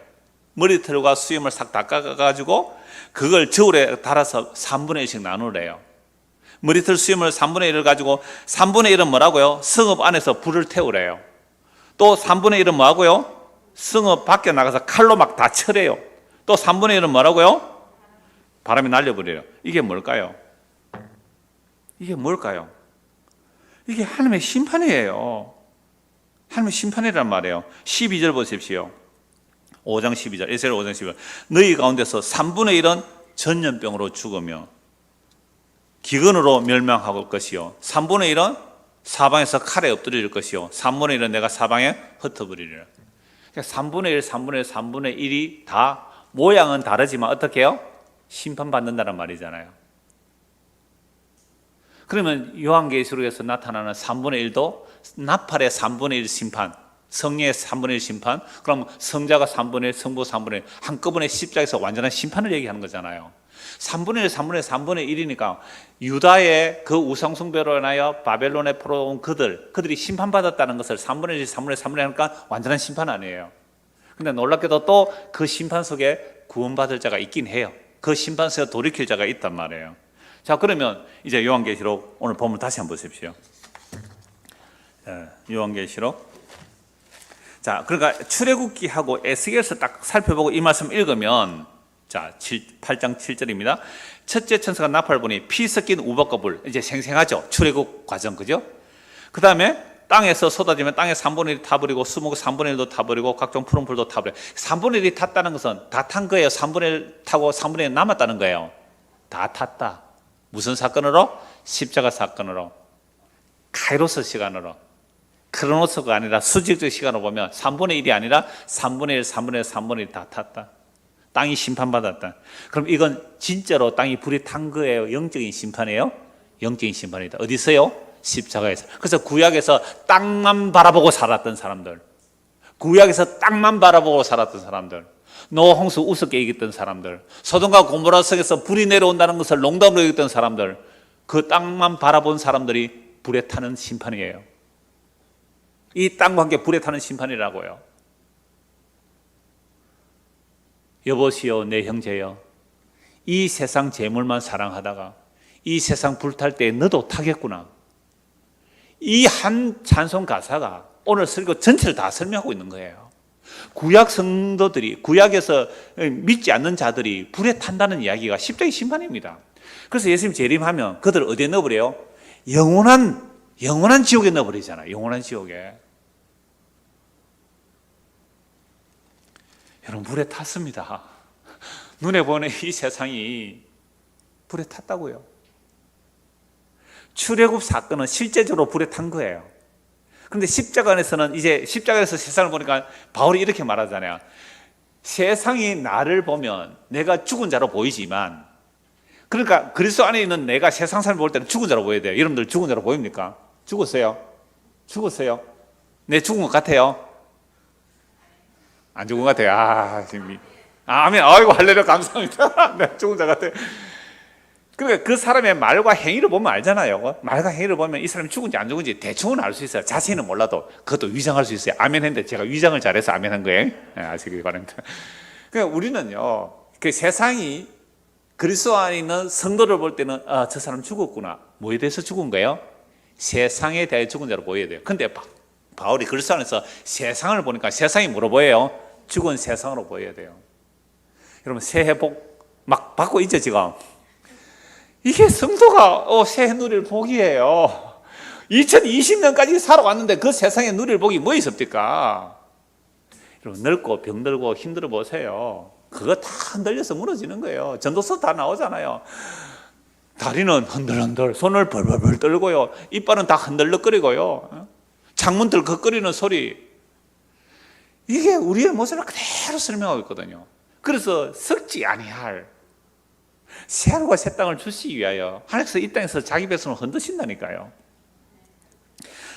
머리털과 수염을 싹 다 깎아가지고 그걸 저울에 달아서 3분의 1씩 나누래요. 머리털 수염을 3분의 1을 가지고 3분의 1은 뭐라고요? 성읍 안에서 불을 태우래요. 또 3분의 1은 뭐하고요? 성읍 밖에 나가서 칼로 막 다 쳐래요. 또 3분의 1은 뭐라고요? 바람이 날려버려요. 이게 뭘까요? 이게 뭘까요? 이게 하나님의 심판이에요. 하나님의 심판이란 말이에요. 12절 보십시오. 5장 12절, 에스겔 5장 12절. 너희 가운데서 3분의 1은 전염병으로 죽으며 기근으로 멸망할 것이요 3분의 1은 사방에서 칼에 엎드릴 것이요 3분의 1은 내가 사방에 흩어버리리라. 그러니까 3분의 1, 3분의 1, 3분의 1이 다 모양은 다르지만 어떻게 해요? 심판받는다는 말이잖아요. 그러면 요한계시록에서 나타나는 3분의 1도 나팔의 3분의 1 심판, 성령의 3분의 1 심판, 그럼 성자가 3분의 1, 성부 3분의 1 한꺼번에 십자가에서 완전한 심판을 얘기하는 거잖아요. 3분의 1, 3분의 1, 3분의 1이니까 유다의 그 우상숭배로 인하여 바벨론에 포로온 그들이 심판받았다는 것을 3분의 1, 3분의 1, 3분의 1 하니까 완전한 심판 아니에요. 근데 놀랍게도 또 그 심판 속에 구원받을 자가 있긴 해요. 그 심판 속에 돌이킬 자가 있단 말이에요. 자, 그러면 이제 요한계시록 오늘 본문 다시 한번 보십시오. 요한계시록. 자, 그러니까 출애굽기하고 에스겔서 딱 살펴보고 이 말씀 읽으면 자, 8장 7절입니다. 첫째 천사가 나팔을 보니 피 섞인 우박과 불, 이제 생생하죠. 출애굽 과정, 그죠? 그 다음에 땅에서 쏟아지면 땅에 3분의 1이 타버리고 수목 3분의 1도 타버리고 각종 푸른 풀도 타버려요. 3분의 1이 탔다는 것은 다 탄 거예요. 3분의 1 타고 3분의 1 남았다는 거예요. 다 탔다. 무슨 사건으로? 십자가 사건으로. 카이로스 시간으로. 크로노스가 아니라 수직적 시간으로 보면 3분의 1이 아니라 3분의 1, 3분의 1, 3분의 1 다 탔다. 땅이 심판받았다. 그럼 이건 진짜로 땅이 불이 탄 거예요? 영적인 심판이에요? 영적인 심판이다. 어디서요? 십자가에서. 그래서 구약에서 땅만 바라보고 살았던 사람들, 구약에서 땅만 바라보고 살았던 사람들, 노아 홍수 우습게 이겼던 사람들, 소돔과 고모라 성에서 불이 내려온다는 것을 농담으로 여겼던 사람들, 그 땅만 바라본 사람들이 불에 타는 심판이에요. 이 땅과 함께 불에 타는 심판이라고요. 여보시오 내 형제여, 이 세상 재물만 사랑하다가 이 세상 불탈 때 너도 타겠구나. 이 한 찬송 가사가 오늘 설교 전체를 다 설명하고 있는 거예요. 구약 성도들이, 구약에서 믿지 않는 자들이 불에 탄다는 이야기가 십자가의 심판입니다. 그래서 예수님 재림하면 그들을 어디에 넣어버려요? 영원한 지옥에 넣어버리잖아요. 영원한 지옥에. 여러분, 불에 탔습니다. 눈에 보는 이 세상이 불에 탔다고요. 출애굽 사건은 실제적으로 불에 탄 거예요. 그런데 십자가 안에서는 이제 십자가에서 세상을 보니까 바울이 이렇게 말하잖아요. 세상이 나를 보면 내가 죽은 자로 보이지만, 그러니까 그리스도 안에 있는 내가 세상 사람을 볼 때는 죽은 자로 보여야 돼요. 여러분들 죽은 자로 보입니까? 죽었어요? 죽었어요? 네, 죽은 것 같아요? 안 죽은 것 같아요. 아멘. 아이고, 할렐루야, 감사합니다. 네, 죽은 자 같아요. 그러니까 그 사람의 말과 행위를 보면 알잖아요. 말과 행위를 보면 이 사람이 죽은지 안 죽은지 대충은 알 수 있어요. 자세히는 몰라도 그것도 위장할 수 있어요. 아멘 했는데 제가 위장을 잘해서 아멘 한 거예요. 네, 아시길 바랍니다. 그러니까 우리는요, 그 세상이 그리스도 안에 있는 성도를 볼 때는 저 사람 죽었구나. 뭐에 대해서 죽은 거예요? 세상에 대해 죽은 자로 보여야 돼요. 근데 바울이 그리스도 안에서 세상을 보니까 세상이 뭐로 보여요? 죽은 세상으로 보여야 돼요. 여러분, 새해 복 막 받고 있죠 지금? 이게 성도가 새해 누릴 복이에요. 2020년까지 살아왔는데 그 세상에 누릴 복이 뭐 있습니까? 여러분, 늙고 병들고 힘들어 보세요. 그거 다 흔들려서 무너지는 거예요. 전도서 다 나오잖아요. 다리는 흔들흔들, 손을 벌벌벌 떨고요. 이빨은 다 흔들럭거리고요. 창문 들컥거리는 소리. 이게 우리의 모습을 그대로 설명하고 있거든요. 그래서 썩지 아니할 새하늘과 새 땅을 주시기 위하여 하나님께서 이 땅에서 자기 백성을 흔드신다니까요.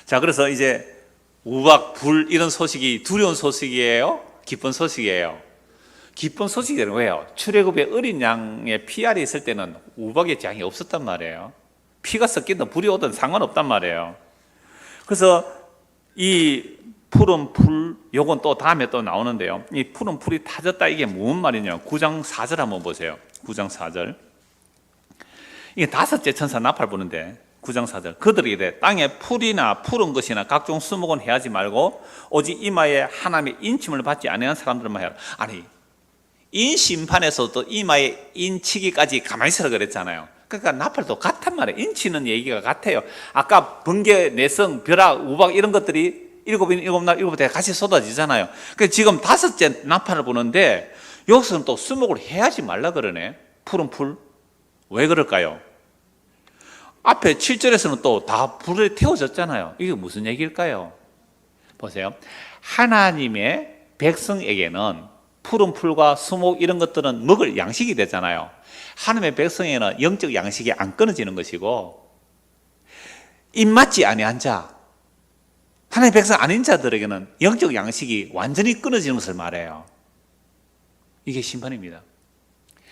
자, 그래서 이제 우박, 불 이런 소식이 두려운 소식이에요? 기쁜 소식이에요? 기쁜 소식이에요. 왜요? 출애굽의 어린 양의 피알이 있을 때는 우박의 재앙이 없었단 말이에요. 피가 섞이든 불이 오든 상관없단 말이에요. 그래서 이 푸른 풀, 요건 또 다음에 또 나오는데요. 이 푸른 풀이 타졌다, 이게 무슨 말이냐? 9장 4절 한번 보세요. 9장 4절. 이게 다섯째 천사 나팔 부는데 9장 4절. 그들에게 이래, 땅에 풀이나 푸른 것이나 각종 수목은 해하지 말고 오직 이마에 하나님의 인침을 받지 아니한 사람들만 해라. 아니, 인심판에서도 이마에 인치기까지 가만히 있으라 그랬잖아요. 그러니까 나팔도 같단 말이에요. 인치는 얘기가 같아요. 아까 번개, 내성, 벼락, 우박 이런 것들이 일곱 날 같이 쏟아지잖아요. 그래서 지금 다섯째 나팔을 부는데 여기서는 또 수목을 해야지 말라 그러네. 푸른 풀. 왜 그럴까요? 앞에 7절에서는 또 다 불에 태워졌잖아요. 이게 무슨 얘기일까요? 보세요. 하나님의 백성에게는 푸른 풀과 수목 이런 것들은 먹을 양식이 되잖아요. 하나님의 백성에게는 영적 양식이 안 끊어지는 것이고, 입맞지 아니한 자, 하나님의 백성 아닌 자들에게는 영적 양식이 완전히 끊어지는 것을 말해요. 이게 심판입니다.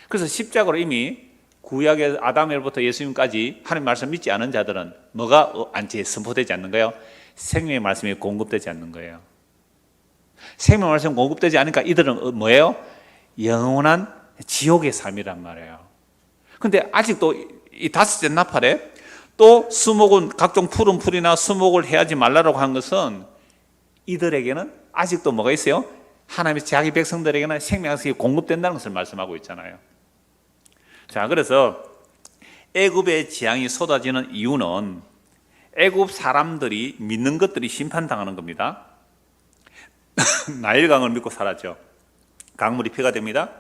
그래서 십자가로 이미 구약의 아담엘부터 예수님까지 하나님 말씀 믿지 않은 자들은 뭐가 안지에 선포되지 않는 거예요? 생명의 말씀이 공급되지 않는 거예요. 생명의 말씀이 공급되지 않으니까 이들은 뭐예요? 영원한 지옥의 삶이란 말이에요. 근데 아직도 이 다섯째 나팔에 또 수목은 각종 푸른 풀이나 수목을 해야지 말라고 한 것은 이들에게는 아직도 뭐가 있어요? 하나님의 자기 백성들에게는 생명이 공급된다는 것을 말씀하고 있잖아요. 자, 그래서 애굽의 재앙이 쏟아지는 이유는 애굽 사람들이 믿는 것들이 심판당하는 겁니다. 나일강을 믿고 살았죠. 강물이 피가 됩니다.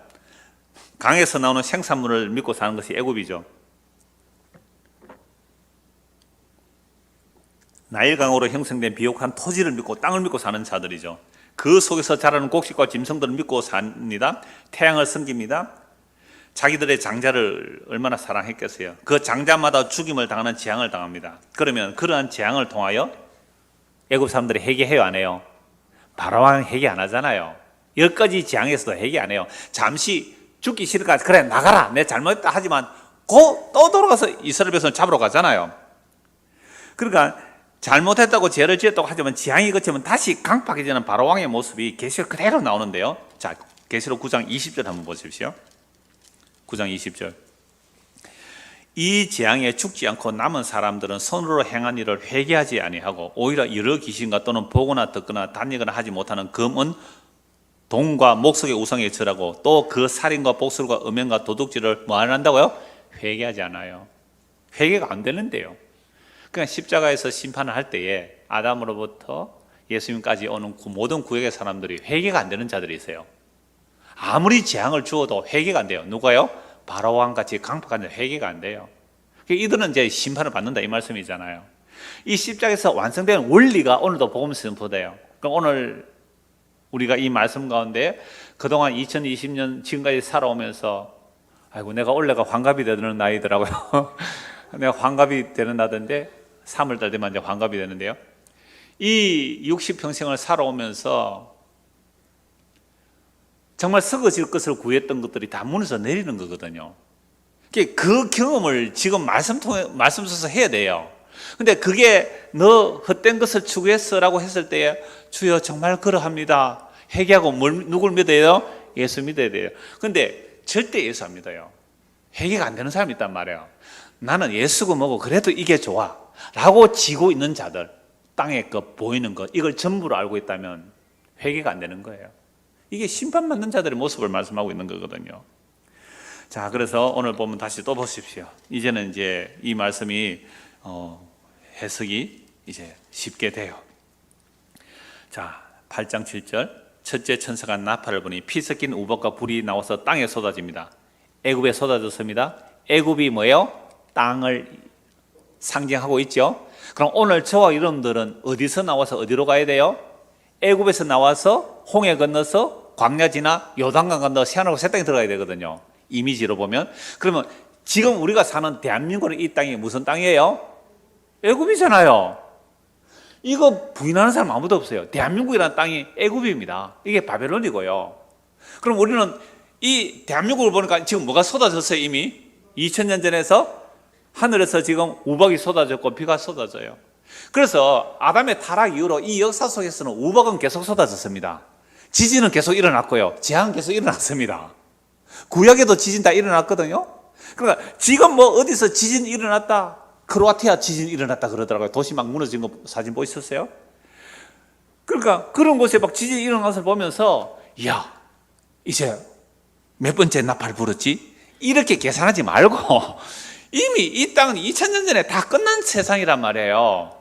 강에서 나오는 생산물을 믿고 사는 것이 애굽이죠. 나일강으로 형성된 비옥한 토지를 믿고 땅을 믿고 사는 자들이죠. 그 속에서 자라는 곡식과 짐승들을 믿고 삽니다. 태양을 섬깁니다. 자기들의 장자를 얼마나 사랑했겠어요. 그 장자마다 죽임을 당하는 재앙을 당합니다. 그러면 그러한 재앙을 통하여 애굽 사람들이 회개해요, 안 해요? 바로왕 회개 안 하잖아요. 10가지 재앙에서도 회개 안 해요. 잠시 죽기 싫으니까 그래 나가라, 내 잘못했다 하지만 또 돌아가서 이스라엘 백성을 잡으러 가잖아요. 그러니까 잘못했다고 죄를 지었다고 하지만 재앙이 그치면 다시 강팍해지는 바로왕의 모습이 계시록 그대로 나오는데요. 자, 계시록 9장 20절 한번 보십시오. 9장 20절. 이 재앙에 죽지 않고 남은 사람들은 손으로 행한 일을 회개하지 아니하고 오히려 여러 귀신과 또는 보거나 듣거나 다니거나 하지 못하는 금은 동과 목석의 우상에 절하고 또 그 살인과 복술과 음행과 도둑질을 뭐 안 한다고요? 회개하지 않아요. 회개가 안 되는데요. 그러니까 십자가에서 심판을 할 때에 아담으로부터 예수님까지 오는 모든 구역의 사람들이 회개가 안 되는 자들이 있어요. 아무리 재앙을 주어도 회개가 안 돼요. 누가요? 바로왕같이 강팍한 자 회개가 안 돼요. 이들은 이제 심판을 받는다 이 말씀이잖아요. 이 십자가에서 완성된 원리가 오늘도 복음에서 선포돼요. 그럼 오늘 우리가 이 말씀 가운데 그동안 2020년 지금까지 살아오면서 아이고 내가 올해가 환갑이 되는 나이더라고요. 내가 환갑이 되는 나던데 3월달 되면 이제 환갑이 되는데요. 이 60평생을 살아오면서 정말 썩어질 것을 구했던 것들이 다 무너져 내리는 거거든요. 그 경험을 지금 말씀 써서 해야 돼요. 근데 그게 너 헛된 것을 추구했어라고 했을 때에 주여 정말 그러합니다. 회개하고 누굴 믿어야 돼요? 예수 믿어야 돼요. 근데 절대 예수 안 믿어요. 회개가 안 되는 사람이 있단 말이에요. 나는 예수고 뭐고 그래도 이게 좋아 라고 지고 있는 자들, 땅에 보이는 것 이걸 전부로 알고 있다면 회개가 안 되는 거예요. 이게 심판받는 자들의 모습을 말씀하고 있는 거거든요. 자, 그래서 오늘 보면 다시 또 보십시오. 이제는 이제 이 말씀이 해석이 이제 쉽게 돼요. 자, 8장 7절. 첫째 천사가 나팔을 부니 피 섞인 우박과 불이 나와서 땅에 쏟아집니다. 애굽에 쏟아졌습니다. 애굽이 뭐예요? 땅을 상징하고 있죠. 그럼 오늘 저와 여러분들은 어디서 나와서 어디로 가야 돼요? 애굽에서 나와서 홍해 건너서 광야 지나 요단강 건너 시안하고 새 땅에 들어가야 되거든요. 이미지로 보면. 그러면 지금 우리가 사는 대한민국의 이 땅이 무슨 땅이에요? 애굽이잖아요. 이거 부인하는 사람 아무도 없어요. 대한민국이라는 땅이 애굽입니다. 이게 바벨론이고요. 그럼 우리는 이 대한민국을 보니까 지금 뭐가 쏟아졌어요? 이미 2000년 전에서 하늘에서 지금 우박이 쏟아졌고 비가 쏟아져요. 그래서 아담의 타락 이후로 이 역사 속에서는 우박은 계속 쏟아졌습니다. 지진은 계속 일어났고요. 재앙은 계속 일어났습니다. 구약에도 지진 다 일어났거든요. 그러니까 지금 뭐 어디서 지진 일어났다, 크로아티아 지진 일어났다 그러더라고요. 도시 막 무너진 거 사진 보셨어요? 그러니까 그런 곳에 막 지진 일어난 것을 보면서 야, 이제 몇 번째 나팔 불었지? 이렇게 계산하지 말고 이미 이 땅은 2000년 전에 다 끝난 세상이란 말이에요.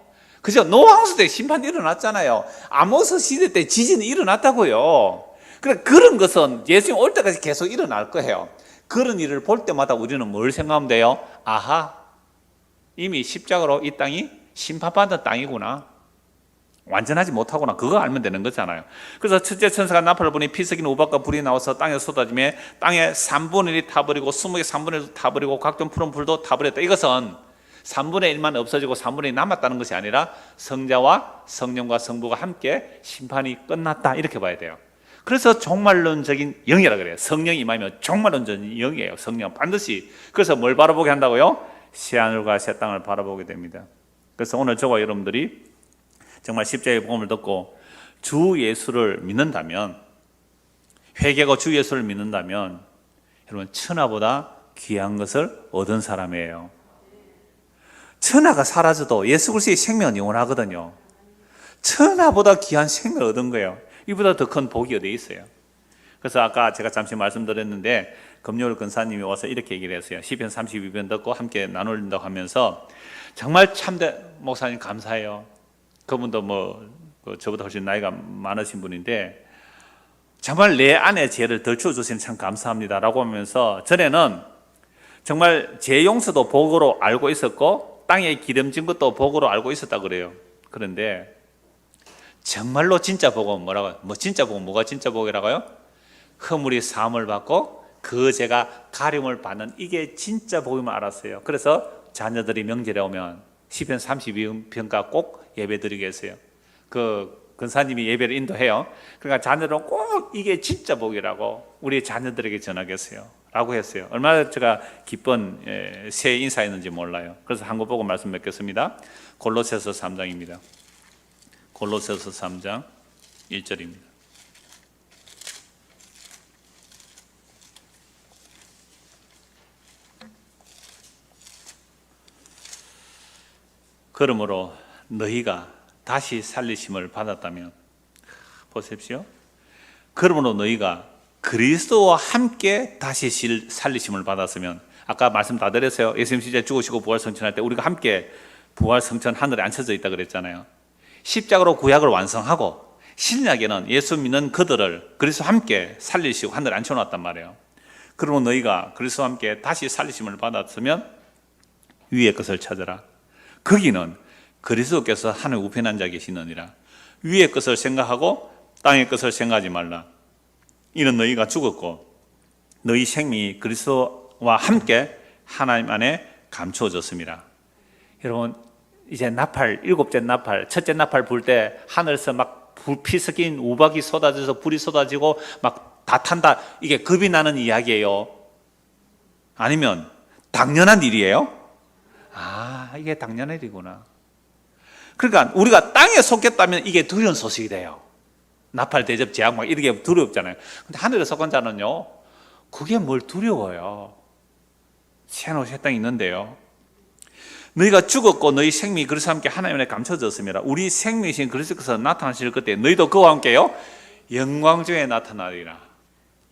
그죠? 노아왕수 때 심판이 일어났잖아요. 아모스 시대 때 지진이 일어났다고요. 그래, 그런 것은 예수님 올 때까지 계속 일어날 거예요. 그런 일을 볼 때마다 우리는 뭘 생각하면 돼요? 아하, 이미 십자가로 이 땅이 심판받은 땅이구나. 완전하지 못하구나. 그거 알면 되는 거잖아요. 그래서 첫째 천사가 나팔을 부니 피 섞인 우박과 불이 나와서 땅에 쏟아지며 땅에 3분의 1이 타버리고 수목의 3분의 1도 타버리고 각종 푸른 풀도 타버렸다. 이것은 3분의 1만 없어지고 3분의 1이 남았다는 것이 아니라 성자와 성령과 성부가 함께 심판이 끝났다. 이렇게 봐야 돼요. 그래서 종말론적인 영이라 그래요. 성령이 임하면 종말론적인 영이에요. 성령 반드시. 그래서 뭘 바라보게 한다고요? 새하늘과 새 땅을 바라보게 됩니다. 그래서 오늘 저와 여러분들이 정말 십자가의 복음을 듣고 주 예수를 믿는다면, 회개하고 주 예수를 믿는다면 여러분 천하보다 귀한 것을 얻은 사람이에요. 천하가 사라져도 예수 그리스도의 생명은 영원하거든요. 천하보다 귀한 생명을 얻은 거예요. 이보다 더 큰 복이 어디 있어요? 그래서 아까 제가 잠시 말씀드렸는데 금요일 근사님이 와서 이렇게 얘기를 했어요. 시편 32편 듣고 함께 나눌린다고 하면서 정말 참된 목사님 감사해요. 그분도 뭐 저보다 훨씬 나이가 많으신 분인데 정말 내 안에 죄를 덜 치워주시니 참 감사합니다라고 하면서 전에는 정말 죄 용서도 복으로 알고 있었고 땅에 기름진 것도 복으로 알고 있었다 그래요. 그런데 정말로 진짜 복은 뭐라고요? 진짜 복은 뭐가 진짜 복이라고요? 허물이 사함을 받고 그 죄가 가림을 받는 이게 진짜 복임을 알았어요. 그래서 자녀들이 명절에 오면 시편 32편가 꼭 예배 드리게 했어요. 그 근사님이 예배를 인도해요. 그러니까 자녀들은 꼭 이게 진짜 복이라고 우리 자녀들에게 전하겠어요 라고 했어요. 얼마나 제가 기쁜 새 인사였는지 몰라요. 그래서 한 거 보고 말씀 맺겠습니다. 골로새서 3장입니다. 골로새서 3장 1절입니다. 그러므로 너희가 다시 살리심을 받았다면, 보십시오. 그러므로 너희가 그리스도와 함께 다시 살리심을 받았으면, 아까 말씀 다 드렸어요. 예수님 십자가에 죽으시고 부활성천할 때 우리가 함께 부활성천 하늘에 앉혀져 있다 그랬잖아요. 십자가로 구약을 완성하고 신약에는 예수 믿는 그들을 그리스도와 함께 살리시고 하늘에 앉혀놨단 말이에요. 그러므로 너희가 그리스도와 함께 다시 살리심을 받았으면 위의 것을 찾아라. 거기는 그리스도께서 하늘 우편에 앉아 계시느니라. 위의 것을 생각하고 땅의 것을 생각하지 말라. 이는 너희가 죽었고 너희 생명이 그리스도와 함께 하나님 안에 감추어졌습니다. 여러분 이제 나팔, 일곱째 나팔, 첫째 나팔 불 때 하늘에서 막 피 섞인 우박이 쏟아져서 불이 쏟아지고 막 다 탄다, 이게 겁이 나는 이야기예요? 아니면 당연한 일이에요? 아, 이게 당연한 일이구나. 그러니까 우리가 땅에 속했다면 이게 두려운 소식이 돼요. 나팔, 대접, 재앙 막 이렇게 두렵잖아요. 근데 하늘에 속한 자는요, 그게 뭘 두려워요. 새하늘 새 땅이 있는데요. 너희가 죽었고 너희 생명이 그리스도와 함께 하나님 안에 감춰졌습니다. 우리 생명이신 그리스도께서 나타나실 그때 너희도 그와 함께요 영광 중에 나타나리라.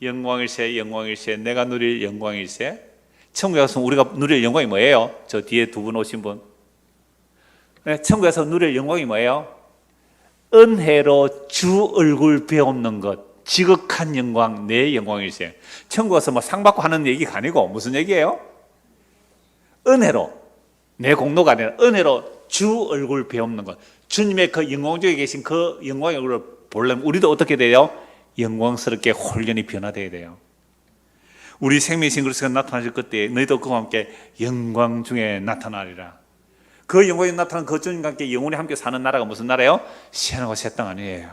영광일세, 영광일세, 내가 누릴 영광일세. 천국에 가서 우리가 누릴 영광이 뭐예요? 저 뒤에 두 분 오신 분. 네, 천국에서 누릴 영광이 뭐예요? 은혜로 주 얼굴 배우는 것, 지극한 영광, 내 영광이세요. 천국 가서 뭐 상 받고 하는 얘기가 아니고 무슨 얘기예요? 은혜로, 내 공로가 아니라 은혜로 주 얼굴 배우는 것. 주님의 그 영광 중에 계신 그 영광의 얼굴을 보려면 우리도 어떻게 돼요? 영광스럽게 홀연히 변화되어야 돼요. 우리 생명이신 그리스도가 나타나실 그때 너희도 그와 함께 영광 중에 나타나리라. 그 영광이 나타난 그 주님과 함께 영원히 함께 사는 나라가 무슨 나라예요? 새하늘과 새 땅 아니에요.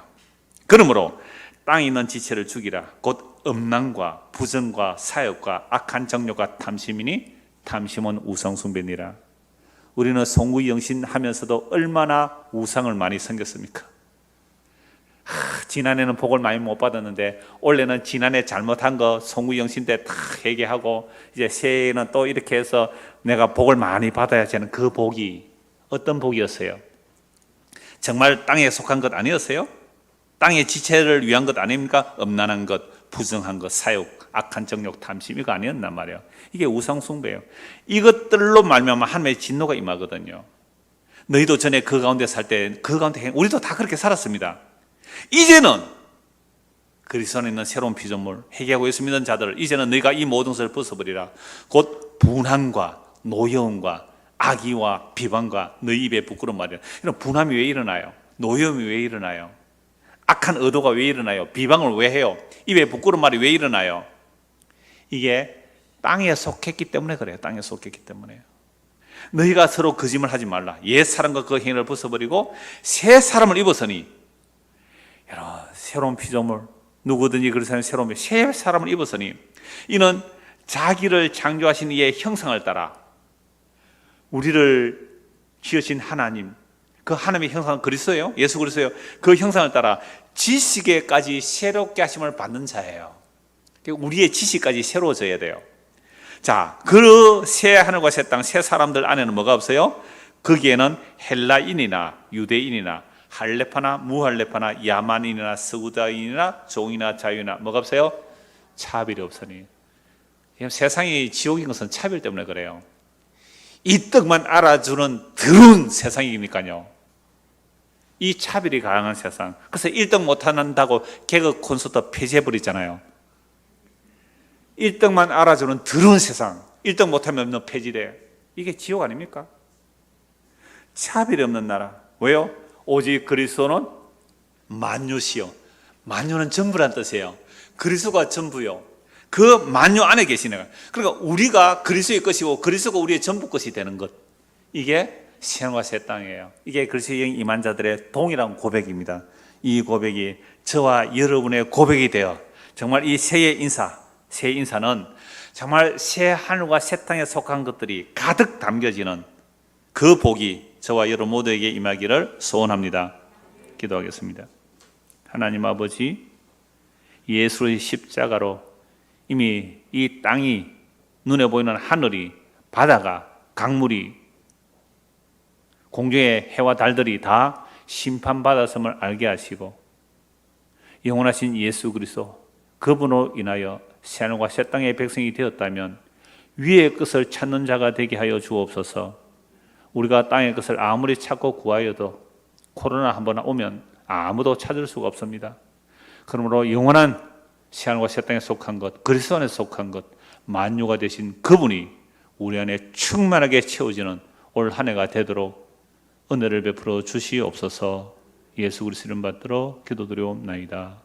그러므로 땅에 있는 지체를 죽이라. 곧 음란과 부정과 사욕과 악한 정욕과 탐심이니 탐심은 우상 숭배니라. 우리는 송구영신 하면서도 얼마나 우상을 많이 섬겼습니까? 지난해는 복을 많이 못 받았는데 올해는 지난해 잘못한 거 송구영신 때 다 회개하고 이제 새해에는 또 이렇게 해서 내가 복을 많이 받아야지 하는 그 복이 어떤 복이었어요? 정말 땅에 속한 것 아니었어요? 땅의 지체를 위한 것 아닙니까? 음란한 것, 부정한 것, 사욕, 악한 정욕, 탐심 이거 아니었단 말이에요. 이게 우상 숭배예요. 이것들로 말미암아 하나님의 진노가 임하거든요. 너희도 전에 그 가운데 살 때 그 가운데 우리도 다 그렇게 살았습니다. 이제는 그리스도 안에 있는 새로운 피조물, 회개하고 예수 믿는 자들을 이제는 너희가 이 모든 것을 벗어버리라. 곧 분함과 노여움과 악의와 비방과 너희 입에 부끄러운 말이라. 이런 분함이 왜 일어나요? 노여움이 왜 일어나요? 악한 의도가 왜 일어나요? 비방을 왜 해요? 입에 부끄러운 말이 왜 일어나요? 이게 땅에 속했기 때문에 그래요. 땅에 속했기 때문에요. 너희가 서로 거짓말 하지 말라. 옛 사람과 그 행위를 벗어버리고 새 사람을 입었으니, 여러분, 새로운 피조물, 누구든지 그리스도의 새로운 새 사람을 입었으니 이는 자기를 창조하신 이의 형상을 따라 우리를 지으신 하나님, 그 하나님의 형상은 그리스도예요. 예수 그리스도예요. 그 형상을 따라 지식에까지 새롭게 하심을 받는 자예요. 우리의 지식까지 새로워져야 돼요. 자, 그 새 하늘과 새 땅, 새 사람들 안에는 뭐가 없어요? 거기에는 헬라인이나 유대인이나 할레파나 무할레파나 야만인이나 스구다인이나 종이나 자유나 뭐가 없어요? 차별이 없으니. 세상이 지옥인 것은 차별 때문에 그래요. 이 떡만 알아주는 더러운 세상이니까요. 이 차별이 강한 세상. 그래서 1등 못한다고 개그 콘서트 폐지해버리잖아요. 1등만 알아주는 더러운 세상. 1등 못하면 너 폐지돼. 이게 지옥 아닙니까? 차별이 없는 나라. 왜요? 오직 그리스도는 만유시요. 만유는 전부란 뜻이에요. 그리스도가 전부요. 그 만유 안에 계시네요. 그러니까 우리가 그리스도의 것이고 그리스도가 우리의 전부 것이 되는 것. 이게 새하늘과 새 땅이에요. 이게 그리스도의 영 임한 자들의 동일한 고백입니다. 이 고백이 저와 여러분의 고백이 되어 정말 이 새의 인사, 새 인사는 정말 새 하늘과 새 땅에 속한 것들이 가득 담겨지는 그 복이 저와 여러분 모두에게 임하기를 소원합니다. 기도하겠습니다. 하나님 아버지, 예수의 십자가로 이미 이 땅이, 눈에 보이는 하늘이, 바다가, 강물이, 공중의 해와 달들이 다 심판받았음을 알게 하시고 영원하신 예수 그리스도 그분으로 인하여 새하늘과 새 땅의 백성이 되었다면 위의 것을 찾는 자가 되게 하여 주옵소서. 우리가 땅의 것을 아무리 찾고 구하여도 코로나 한번 오면 아무도 찾을 수가 없습니다. 그러므로 영원한 새하늘과 새 땅에 속한 것, 그리스도 안에 속한 것, 만유가 되신 그분이 우리 안에 충만하게 채워지는 올 한 해가 되도록 은혜를 베풀어 주시옵소서. 예수 그리스도 이름 받들어 기도드리옵나이다.